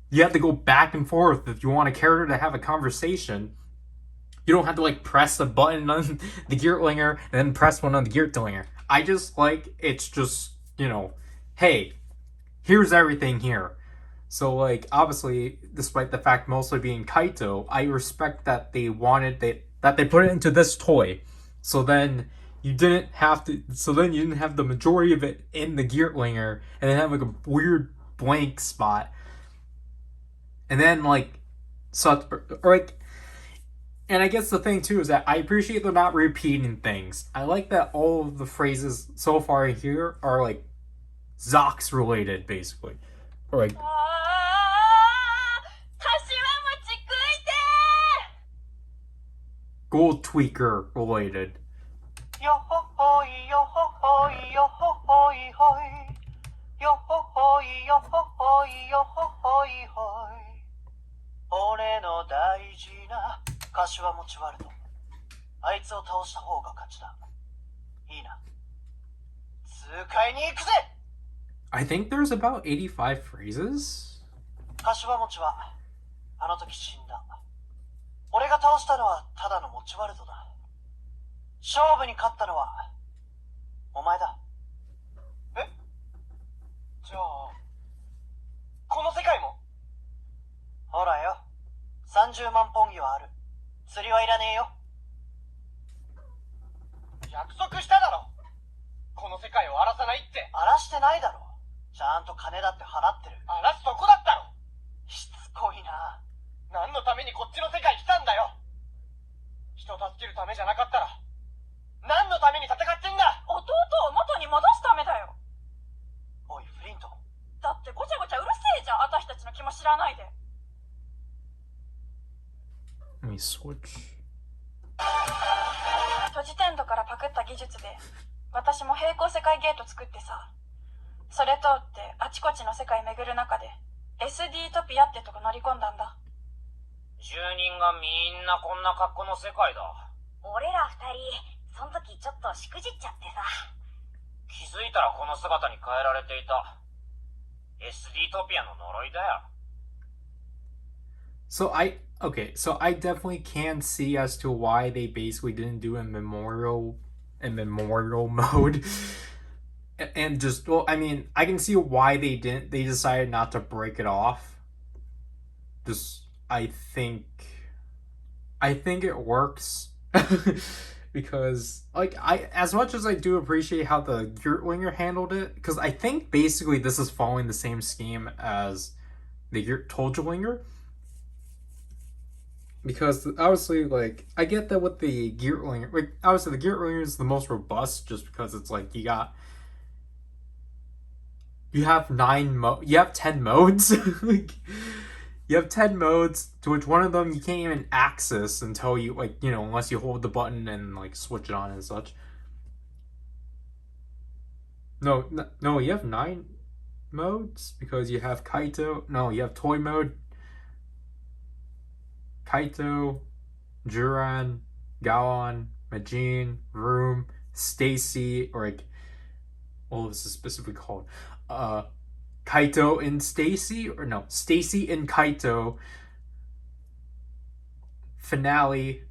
you have to go back and forth if you want a character to have a conversation. You don't have to like press a button on the Geardalinger and then press one on the Geardalinger. I just like, it's just, hey, here's everything here. So like obviously, despite the fact mostly being Kaito, I respect that they wanted that they put it into this toy. So then you didn't have to, the majority of it in the Geardalinger and then have like a weird blank spot. And then like such or like, and I guess the thing too is that I appreciate they're not repeating things. I like that all of the phrases so far here are like Zox related, basically, or like Gold Tweaker related. Yo ho ho yo ho ho yo ho ho ho yo ho ho yo ho ho yo ho ho ho. 俺の大事な柏餅ワルド、あいつを倒した方が勝ちだ。いいな。痛快に行くぜ。 I think there's about 85 phrases. 柏餅はあの時死んだ。俺が倒したのはただの餅ワルドだ。勝負に勝ったのはお前だ。え？じゃあこの世界も？ほらよ、30万ポンギはある。釣りはいらねえよ。約束しただろ。この世界を荒らさないって。荒らしてないだろ。ちゃんと金だって払ってる。荒らすとこだったろ。しつこいな。何のためにこっちの世界来たんだよ。人を助けるためじゃなかったら何のために戦ってんだ。弟を元に戻すためだよ。おいフリント、だってごちゃごちゃうるせえじゃん。私たちの気も知らないで。Let me switch. トジテンドからパクった技術で私も平行世界ゲート作ってさ、それ通ってあちこちの世界巡る中で SD トピアってとこ乗り込んだんだ。住人がみんなこんな格好の世界だ。俺ら二人その時ちょっとしくじっちゃってさ。気づいたらこの姿に変えられていた。SD トピアの呪いだよ。So I definitely can see as to why they basically didn't do a memorial mode. And just, well, I mean, I can see why they decided not to break it off. Just, I think it works. Because, like, as much as I do appreciate how the Geardalinger handled it, because I think basically this is following the same scheme as the Troubleshooting. Because obviously, like, I get that with the Geardalinger, like, obviously the Geardalinger is the most robust just because it's like you have 10 modes. Like, you have 10 modes, to which one of them you can't even access until you, like, unless you hold the button and, like, switch it on and such. No, you have 9. modes because you have Kaito. No, you have toy mode. Kaito, Juran, Gaon, Majin, Room, Stacy, or like, what was this specifically called? Kaito and Stacy, or no, Stacy and Kaito. Finale,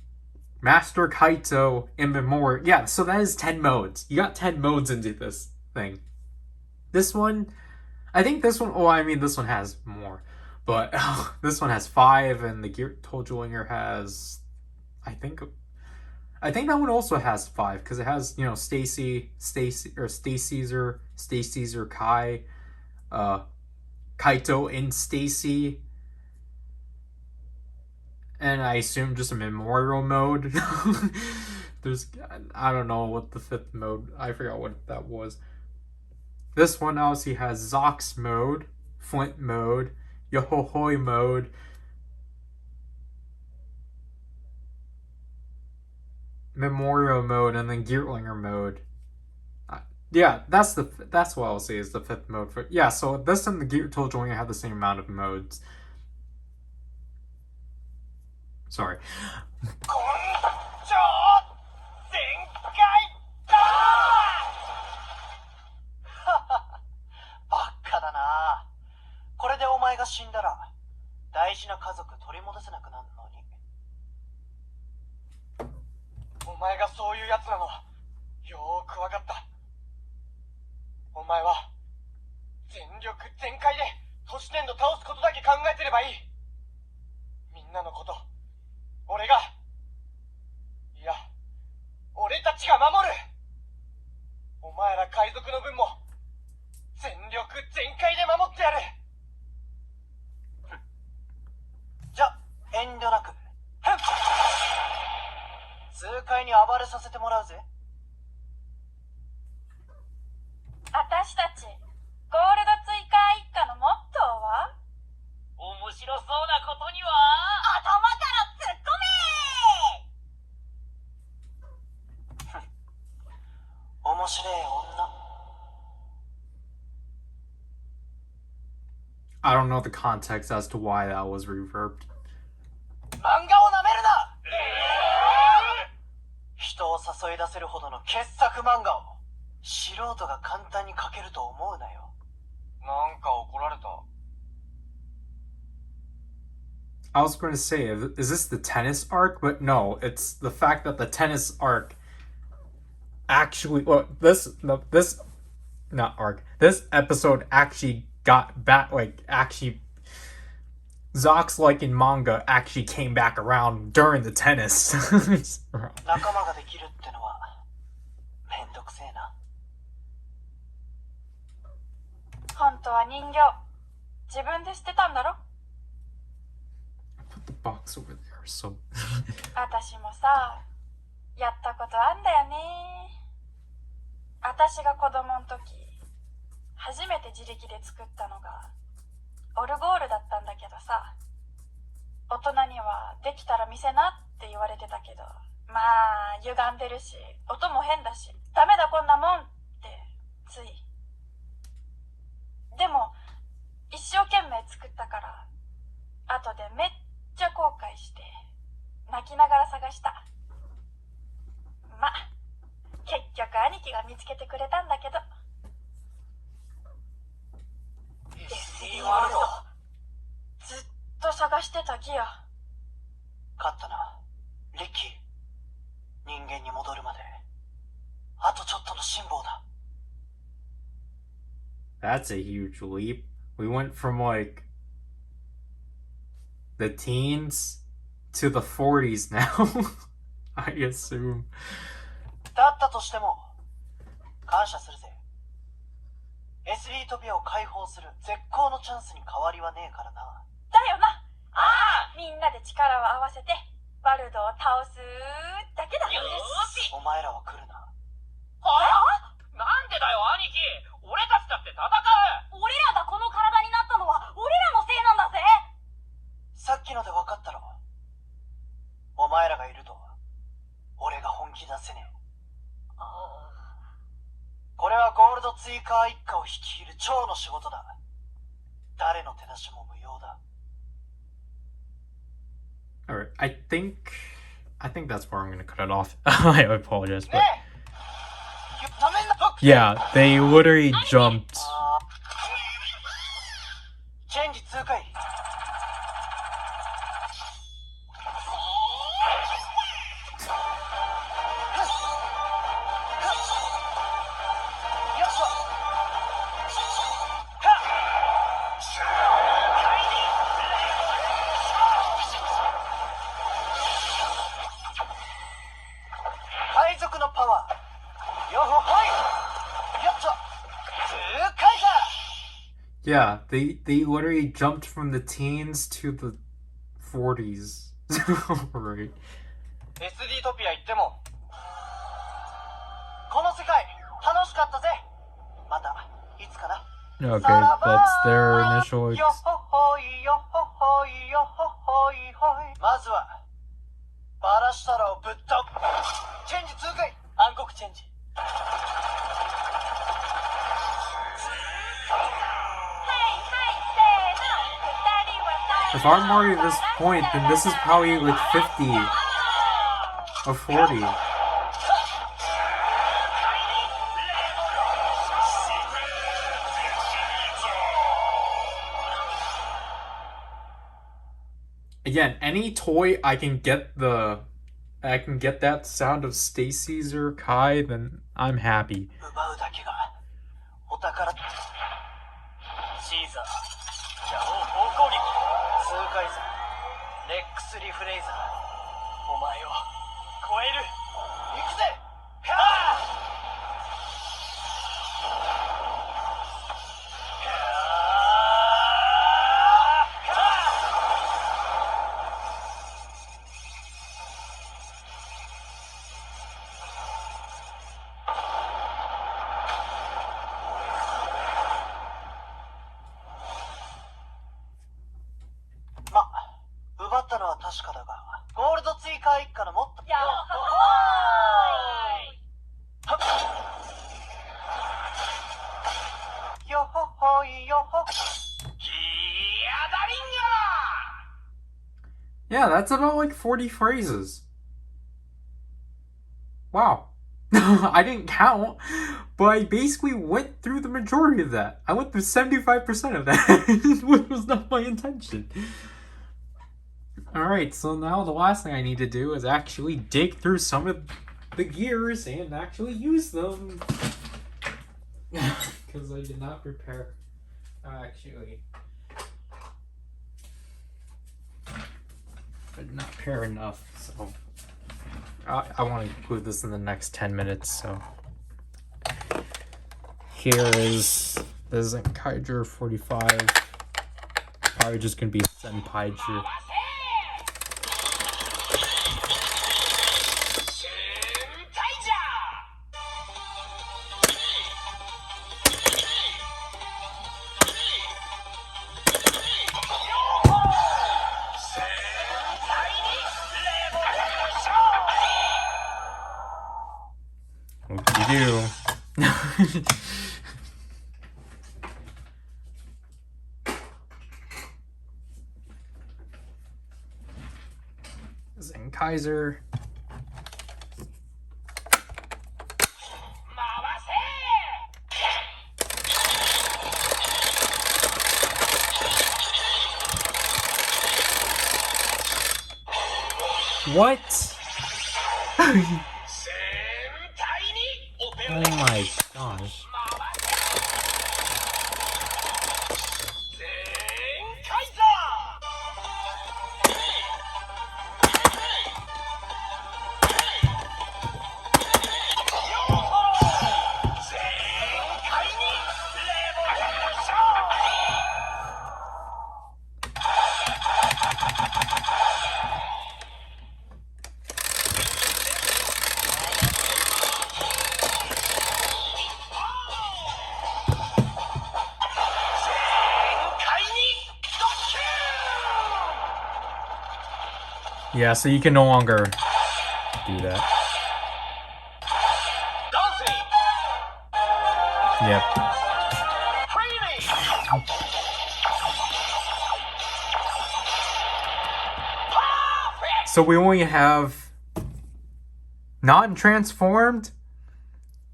Master Kaito, and Memorial. Yeah, so that is 10 modes. You got 10 modes into this thing. This one, I think this one, oh, I mean, this one has more. But this one has 5, and the Dlinger has, I think that one also has 5, because it has, you know, Stacy's or Kai, Kaito and Stacy, and I assume just a memorial mode. There's, I don't know what the 5th mode, I forgot what that was. This one obviously has Zox mode, Flint mode, Yohohoi mode, memorial mode, and then Geardalinger mode. Yeah, that's what I'll say is the 5th mode for. Yeah, so this and the Dlinger have the same amount of modes. Sorry. バカだな。これでお前が死んだら大事な家族取り戻せなくなるのに。お前がそういうやつなのはよーくわかった。お前は全力全開で都市伝導倒すことだけ考えてればいい。みんなのこと、俺が、いや、俺たちが守る。お前ら海賊の分も全力全開で守ってやる。じゃ、遠慮なく痛快に暴れさせてもらうぜ。私たちゴールド追加一家のモットーは？面白そうなことには頭から突っ込め面白い女。I don't know the context as to why that was reverbed. 漫画をなめるな。人を誘い出せるほどの傑作漫画を素人が簡単に描けると思うなよ。なんか怒られた。I was going to say, is this the tennis arc? But no, it's the fact that the tennis arc actually, well, this episode actually got back, like, actually, Zox, like in manga, actually came back around during the tennis. 仲間ができるってのはめんどくせえな。本当は人形自分で捨てたんだろ。Put the box over there, so. 私もさ、やったことあんだよね。私が子供の時、初めて自力で作ったのがオルゴールだったんだけどさ、大人にはできたら見せなって言われてたけど、まあ歪んでるし音も変だしダメだこんなもんってつい。でも一生懸命作ったから後でめっちゃ後悔して泣きながら探した。まあ結局兄貴が見つけてくれたんだけど。ずっと探してたギア。勝ったな、リッキー。人間に戻るまであとちょっとの辛抱だ。That's a huge leap. We went from like the teens to the 40s now. I assume. だったとしても感謝するぜ。エスリートピアを解放する絶好のチャンスに変わりはねえからな。だよな。ああ、みんなで力を合わせてバルドを倒すだけだ。よし。お前らは来るな。はあ？なんでだよ兄貴。俺たちだって戦う。俺らがこの体になったのは俺らのせいなんだぜ。さっきので分かったろ。お前らがいると俺が本気出せねえ。これはゴールド追加一家を率いる長の仕事だ。誰の手出しも無用だ。 Alright, I think that's where I'm gonna cut it off. I apologize, but ダメな。 yeah, they literally jumped. チェンジ通過入り。よっしゃ。海賊のパワー。よほほい。よっしゃ。通過だ。 Yeah, they literally jumped from the teens to the 40s. Right. SD トピア行ってもこの世界楽しかったぜ。またいつかな。 Okay, that's their initial. よほほいよほほいよほほいほい。まずはバラシタラをぶっ飛ぶ。チェンジ通過。暗黒チェンジ。 If I'm already at this point, then this is probably like 50 or 40. Again, any toy I can get that sound of Stacy's or Kai, then I'm happy. 奪うだけがお宝。シーザー、邪王方向撃、スーカイザー、レックスリフレイザー、お前を超える。行くぜ。はあ。奪ったのは確かだが、ゴールド追加一家のもっと。よっほーい。よほほいよほ。ギアダリンガー。 Yeah, that's about like 40 phrases. Wow. I didn't count, but I basically went through the majority of that. I went through 75% of that, which was not my intention. Alright, so now the last thing I need to do is actually dig through some of the gears and actually use them. Because I did not prepare. Actually, I did not prepare enough, so I want to include this in the next 10 minutes, so here is the Zenkaiger 45. Probably just gonna be Sentai. Do. Zenkaiger. What? Oh my gosh. Yeah, so you can no longer do that. Yep. So we only have non-transformed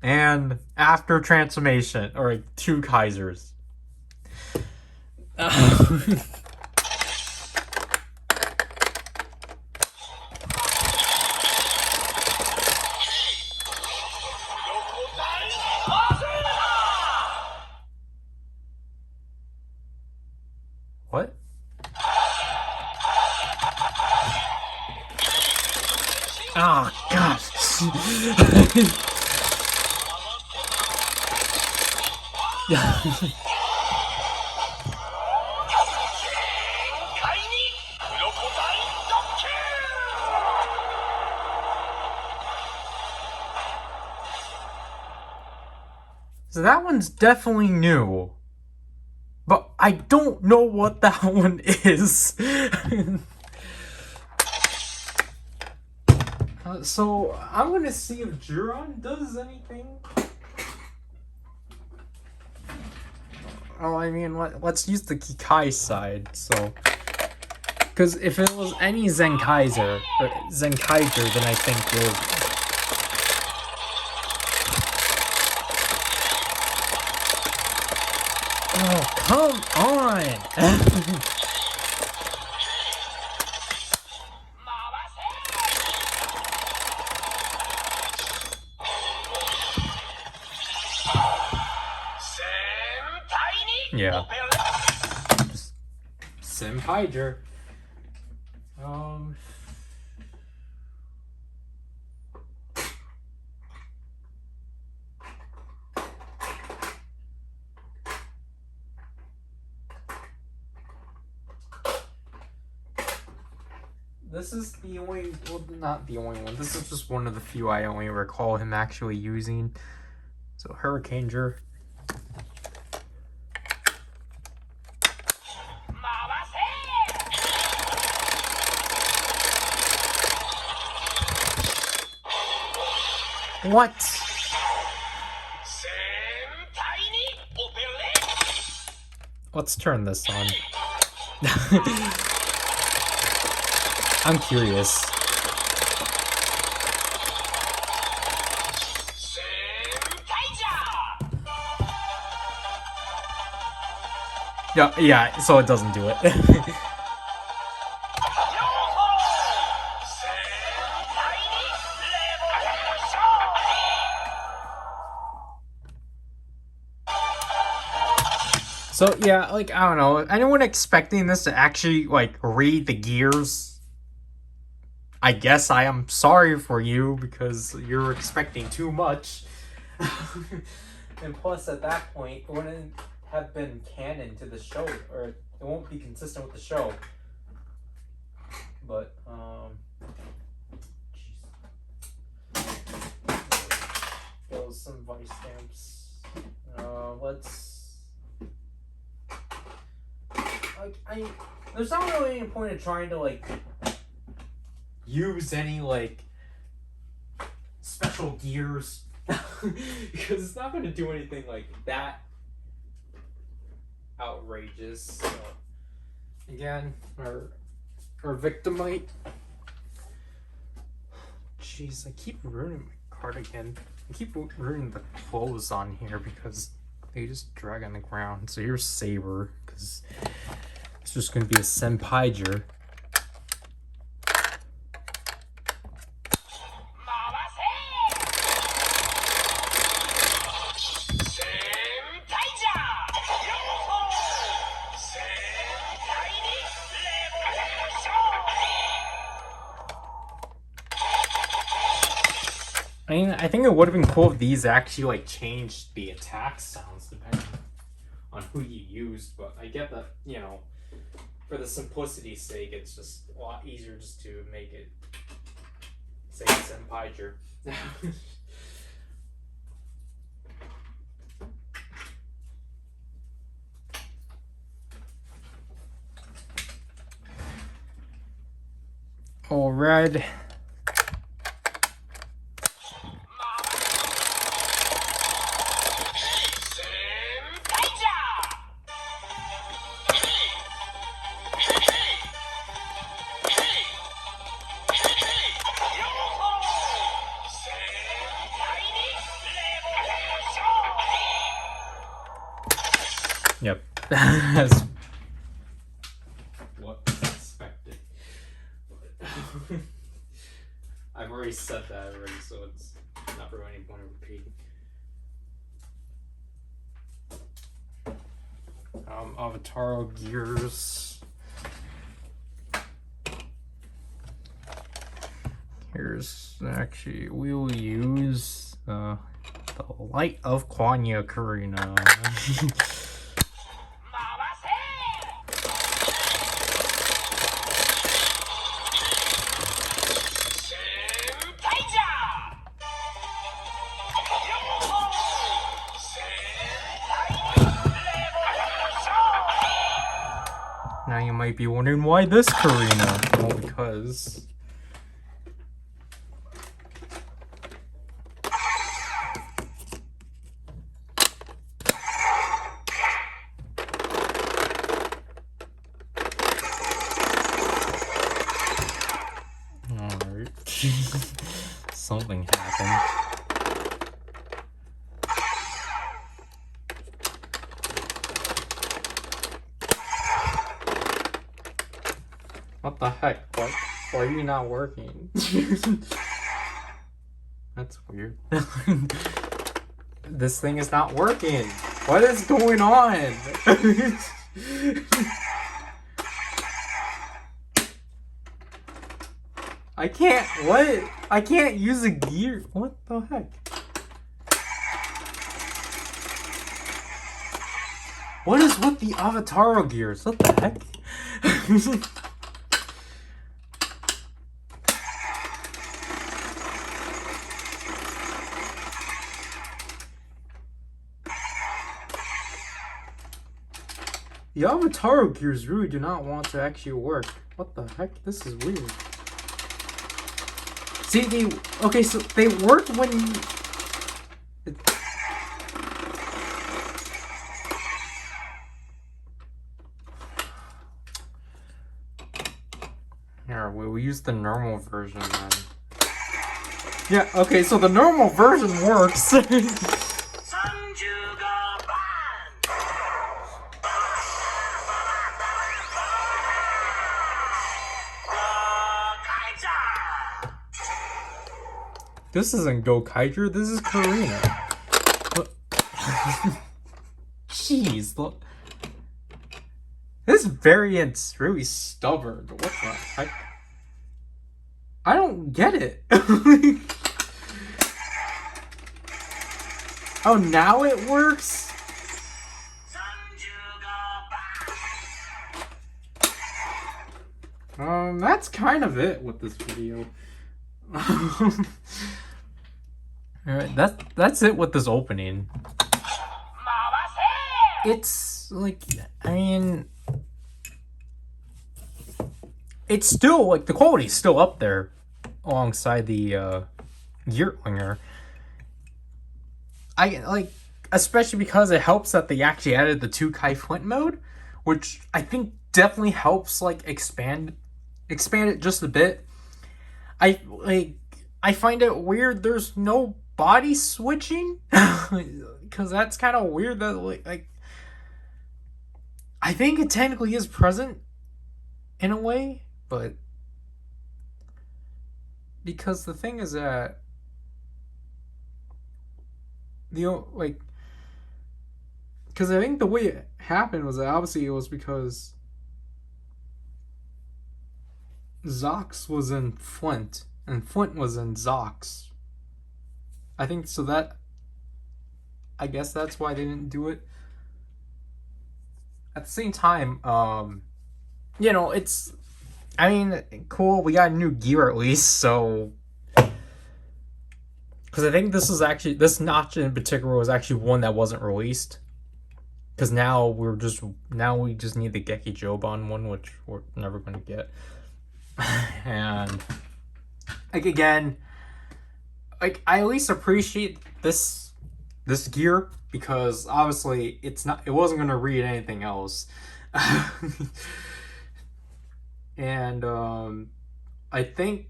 and after transformation, or 2 Kaisers. What? Oh, gosh. So that one's definitely new. But I don't know what that one is. So I'm gonna see if Juron does anything. Oh, I mean, let's use the Kikai side. So, because if it was any Zenkaiger, then I think we'll. Oh, come on! Yeah. Zenkaiger. This is the only, well, not the only one. This is just one of the few I only recall him actually using. So, Hurricaneger. What? Let's turn this on. I'm curious. Yeah, so it doesn't do it. So yeah, like, I don't know, anyone expecting this to actually, like, read the gears? I guess I am sorry for you, because you're expecting too much. And plus, at that point, it wouldn't have been canon to the show, or it won't be consistent with the show. But, those some vice stamps. Let's... Like, there's not really any point in trying to, like, use any, like, special gears. Because it's not going to do anything, like, that outrageous. So, again, our Victimite. Jeez, I keep ruining my card again. I keep ruining the clothes on here because they just drag on the ground. So here's Saber, because it's just going to be a Zenkaiger. I mean, I think it would have been cool if these actually, like, changed the attack sounds depending on who you used, but I get that, you know, for the simplicity's sake, it's just a lot easier just to make it say Zenkaiger. All red. As what was expected. I've already said that already, so it's not really any point of repeating. Avatar gears. Here's actually, we will use the Light of Kwanya Karina. Now you might be wondering why this Karina? Well, because alright. Something happened. What the heck? Why are you not working? That's weird. This thing is not working. What is going on? I can't. What? I can't use a gear. What the heck? What is with the Avatar gears? What the heck? The Avatar gears really do not want to actually work. What the heck? This is weird. See, okay, so they work when you... Here, we'll use the normal version then. Yeah, okay, so the normal version works. This isn't Gokaiger, this is Karina. Jeez, look. This variant's really stubborn. What the heck? I don't get it. Oh, now it works? That's kind of it with this video. Alright, that's it with this opening. It's like, I mean, it's still like the quality's still up there alongside the Geardalinger. I like, especially because it helps that they actually added the 2 Kai Flint mode, which I think definitely helps like expand it just a bit. I find it weird there's no body switching, because that's kind of weird that like I think it technically is present in a way, but because the thing is that because I think the way it happened was that obviously it was because Zox was in Flint and Flint was in Zox. I think so that I guess that's why they didn't do it. At the same time, you know, it's, I mean, cool, we got a new gear at least, so, because I think this is actually, this notch in particular was actually one that wasn't released, because now we just need the Geki Joban one, which we're never going to get. And like, again, like, I at least appreciate this gear, because obviously it wasn't going to read anything else. And I think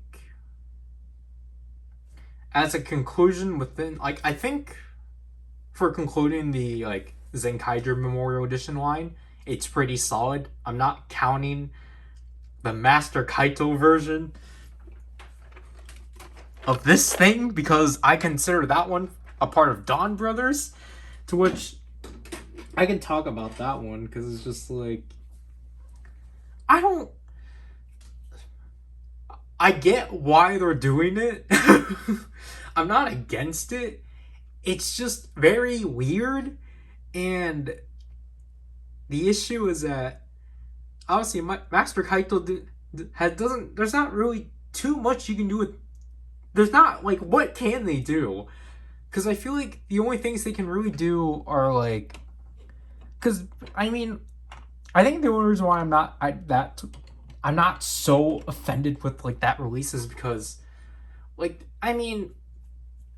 as a conclusion within, I think for concluding the Zenkaiger Memorial Edition line, it's pretty solid. I'm not counting the Master Kaito version of this thing because I consider that one a part of Dawn Brothers, to which I can talk about that one because it's just like, I get why they're doing it. I'm not against it. It's just very weird, and the issue is that obviously Master Kaito doesn't. There's not really too much you can do with. There's not like, what can they do? Because I feel like the only things they can really do are like, because I mean, I think the only reason why I'm not so offended with like that release is because, like, I mean,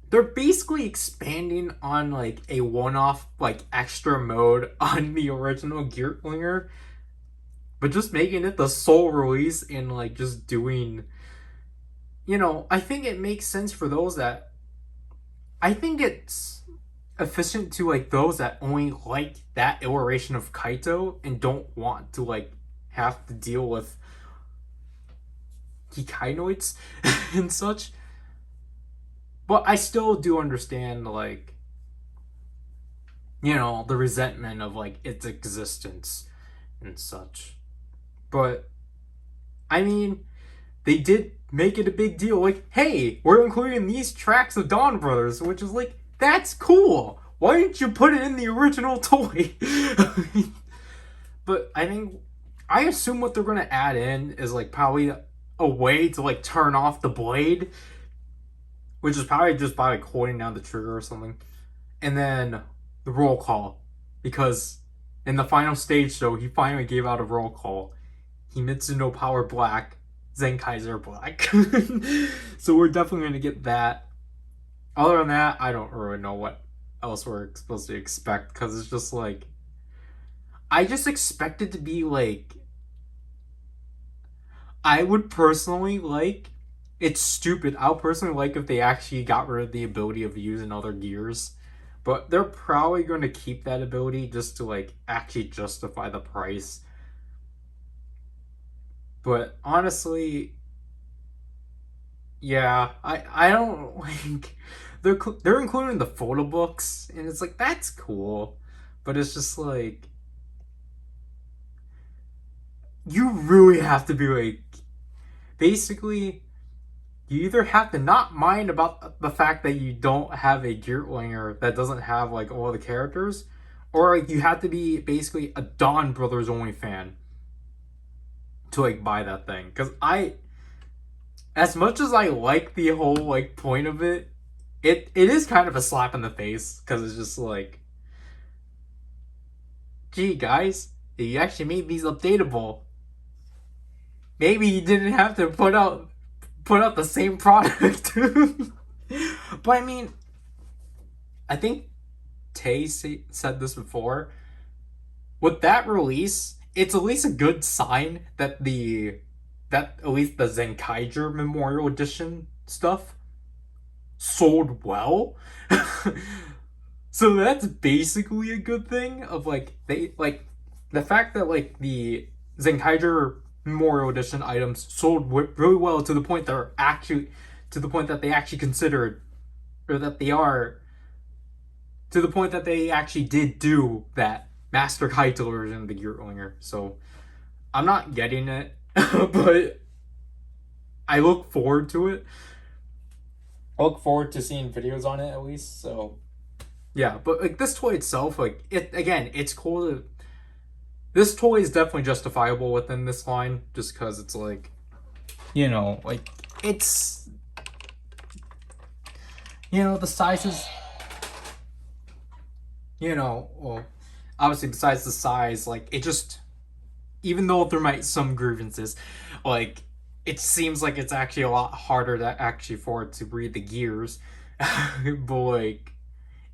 they're basically expanding on like a one-off like extra mode on the original Geardalinger, but just making it the sole release and like just doing, you know, I think it makes sense for those that, I think it's efficient to like those that only like that iteration of Kaito and don't want to like have to deal with Kikainoids and such. But I still do understand, like, you know, the resentment of like its existence and such. But I mean, they did make it a big deal, like, hey, we're including these tracks of Dawn Brothers, which is like, that's cool. Why didn't you put it in the original toy? But I assume what they're gonna add in is like probably a way to like turn off the blade, which is probably just by like holding down the trigger or something, and then the roll call, because in the final stage show he finally gave out a roll call. Himitsu no Power Black, Zenkaiger Black. So we're definitely gonna get that. Other than that, I don't really know what else we're supposed to expect, because it's just like, I just expect it to be like, I would personally like, it's stupid, I would personally like if they actually got rid of the ability of using other gears, but they're probably going to keep that ability just to like actually justify the price. But honestly, yeah, I don't like, they're including the photo books, and it's like, that's cool, but it's just like, you really have to be like, basically, you either have to not mind about the fact that you don't have a Geardalinger that doesn't have like all the characters, or like you have to be basically a Dawn Brothers only fan to like buy that thing. Because as much as I like the whole like point of it, it is kind of a slap in the face, because it's just like, gee guys, you actually made these updatable. Maybe you didn't have to put out the same product. But I mean, I think Tay said this before. With that release, it's at least a good sign that at least the Zenkaiger Memorial Edition stuff sold well. So that's basically a good thing. Of like, they like the fact that like the Zenkaiger Memorial Edition items sold really well, to the point that they actually considered, or that they are, to the point that they actually did do that Master Kaito version of the Geardalinger. So I'm not getting it, but I look forward to it. I look forward to seeing videos on it at least. So yeah, but like this toy itself, like it's cool. This toy is definitely justifiable within this line, just because it's like, you know, like, it's, you know, the sizes, you know, well, obviously besides the size, like, it just, even though there might some grievances, like, it seems like it's actually a lot harder to actually for it to read the gears, but like,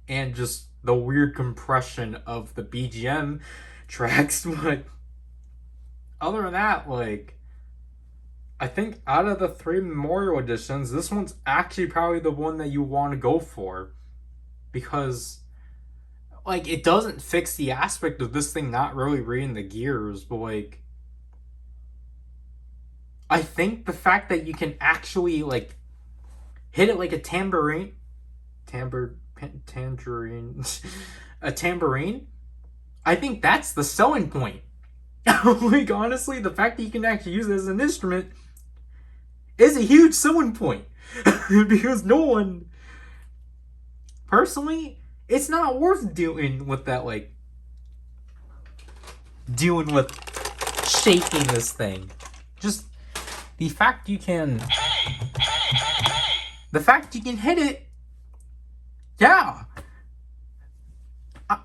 and just the weird compression of the BGM tracks. But other than that, like, I think out of the 3 Memorial Editions, this one's actually probably the one that you want to go for, because like, it doesn't fix the aspect of this thing not really reading the gears, but like, I think the fact that you can actually like hit it like a tangerine, a tambourine. I think that's the selling point. Like, honestly, the fact that you can actually use it as an instrument is a huge selling point. Because no one, personally, it's not worth dealing with that, like, dealing with shaking this thing. Just the fact you can, hit it, yeah.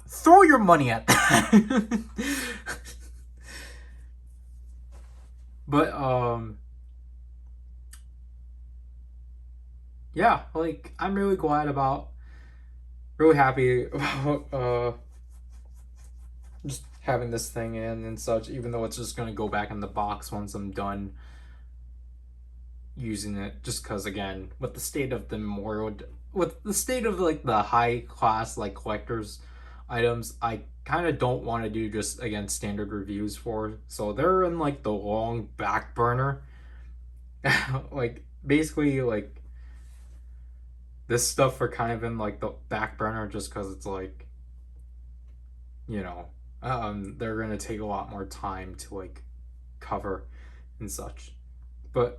Throw your money at that. But, yeah, like, I'm really happy about, just having this thing in and such, even though it's just gonna go back in the box once I'm done using it, just because, again, with the state of like, the high class, like, collector's items, I kind of don't want to do just, again, standard reviews for, so they're in, like, the long back burner. Like, basically, like, this stuff are kind of in, like, the back burner just because it's, like, you know, they're gonna take a lot more time to, like, cover and such. But,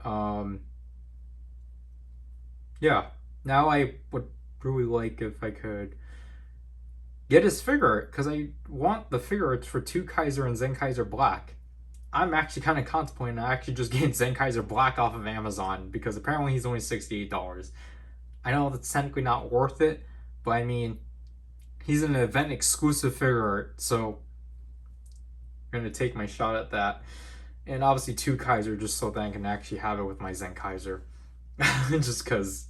yeah, now I would really like if I could get his figure art, because I want the figure arts for Zenkaiger and Zenkaiger Black. I'm actually kind of contemplating actually just getting Zenkaiger Black off of Amazon, because apparently he's only $68. I know that's technically not worth it, but I mean, he's an event exclusive figure art, so I'm going to take my shot at that. And obviously Zenkaiger, just so that I can actually have it with my Zenkaiger. Just because,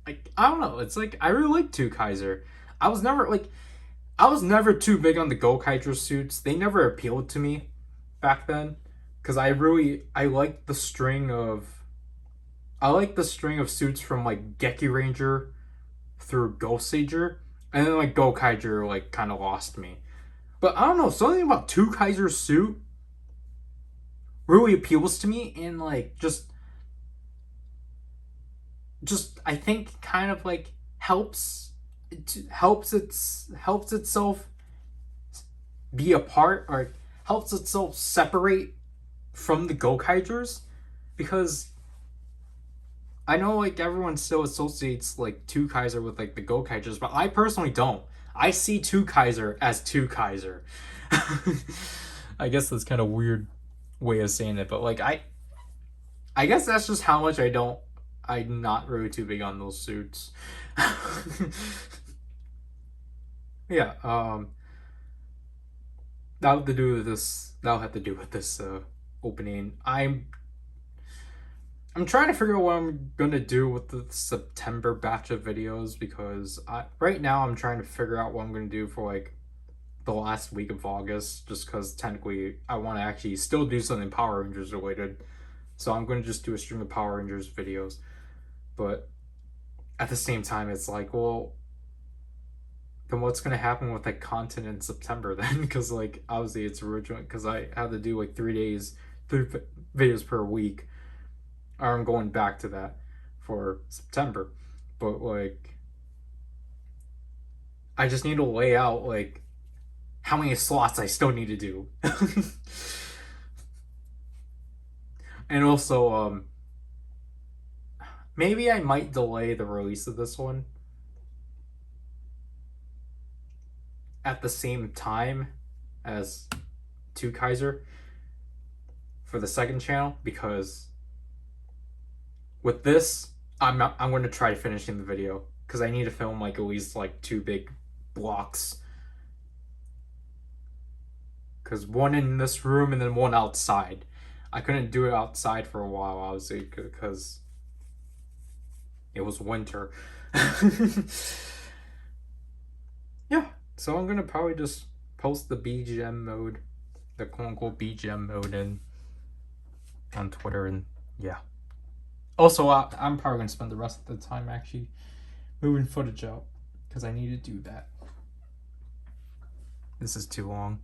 like, I don't know, it's like, I really like Zenkaiger. I was never too big on the Gokaiger suits. They never appealed to me back then, because I like the string of suits from, like, Geardalinger through Goseiger, and then, like, Gokaiger, like, kind of lost me. But I don't know, something about Zenkaiger's suit really appeals to me, and, like, just I think kind of, like, helps itself be apart, or helps itself separate from the Gokaigers, because I know, like, everyone still associates, like, Zenkaiger with, like, the Gokaigers, but I personally don't. I see Zenkaiger as Zenkaiger. I guess that's kind of weird way of saying it, but, like, I guess that's just how much I'm not really too big on those suits. Yeah, that'll have to do with this opening. I'm trying to figure out what I'm gonna do with the September batch of videos, because right now I'm trying to figure out what I'm gonna do for, like, the last week of August, just because technically I want to actually still do something Power Rangers related. So I'm going to just do a stream of Power Rangers videos. But at the same time, it's like, well, then what's going to happen with, like, content in September then? Because, like, obviously it's original, because I have to do, like, 3 videos per week. Or I'm going back to that for September. But, like, I just need to lay out, like, how many slots I still need to do. And also, maybe I might delay the release of this one at the same time as Zenkaiger for the second channel, because with this, I'm going to try finishing the video, because I need to film, like, at least, like, 2 big blocks. Because one in this room and then one outside. I couldn't do it outside for a while, obviously, because it was winter. Yeah, so I'm gonna probably just post the BGM mode, the quote-unquote BGM mode, on Twitter, and yeah. Also, I'm probably gonna spend the rest of the time actually moving footage out, because I need to do that. This is too long.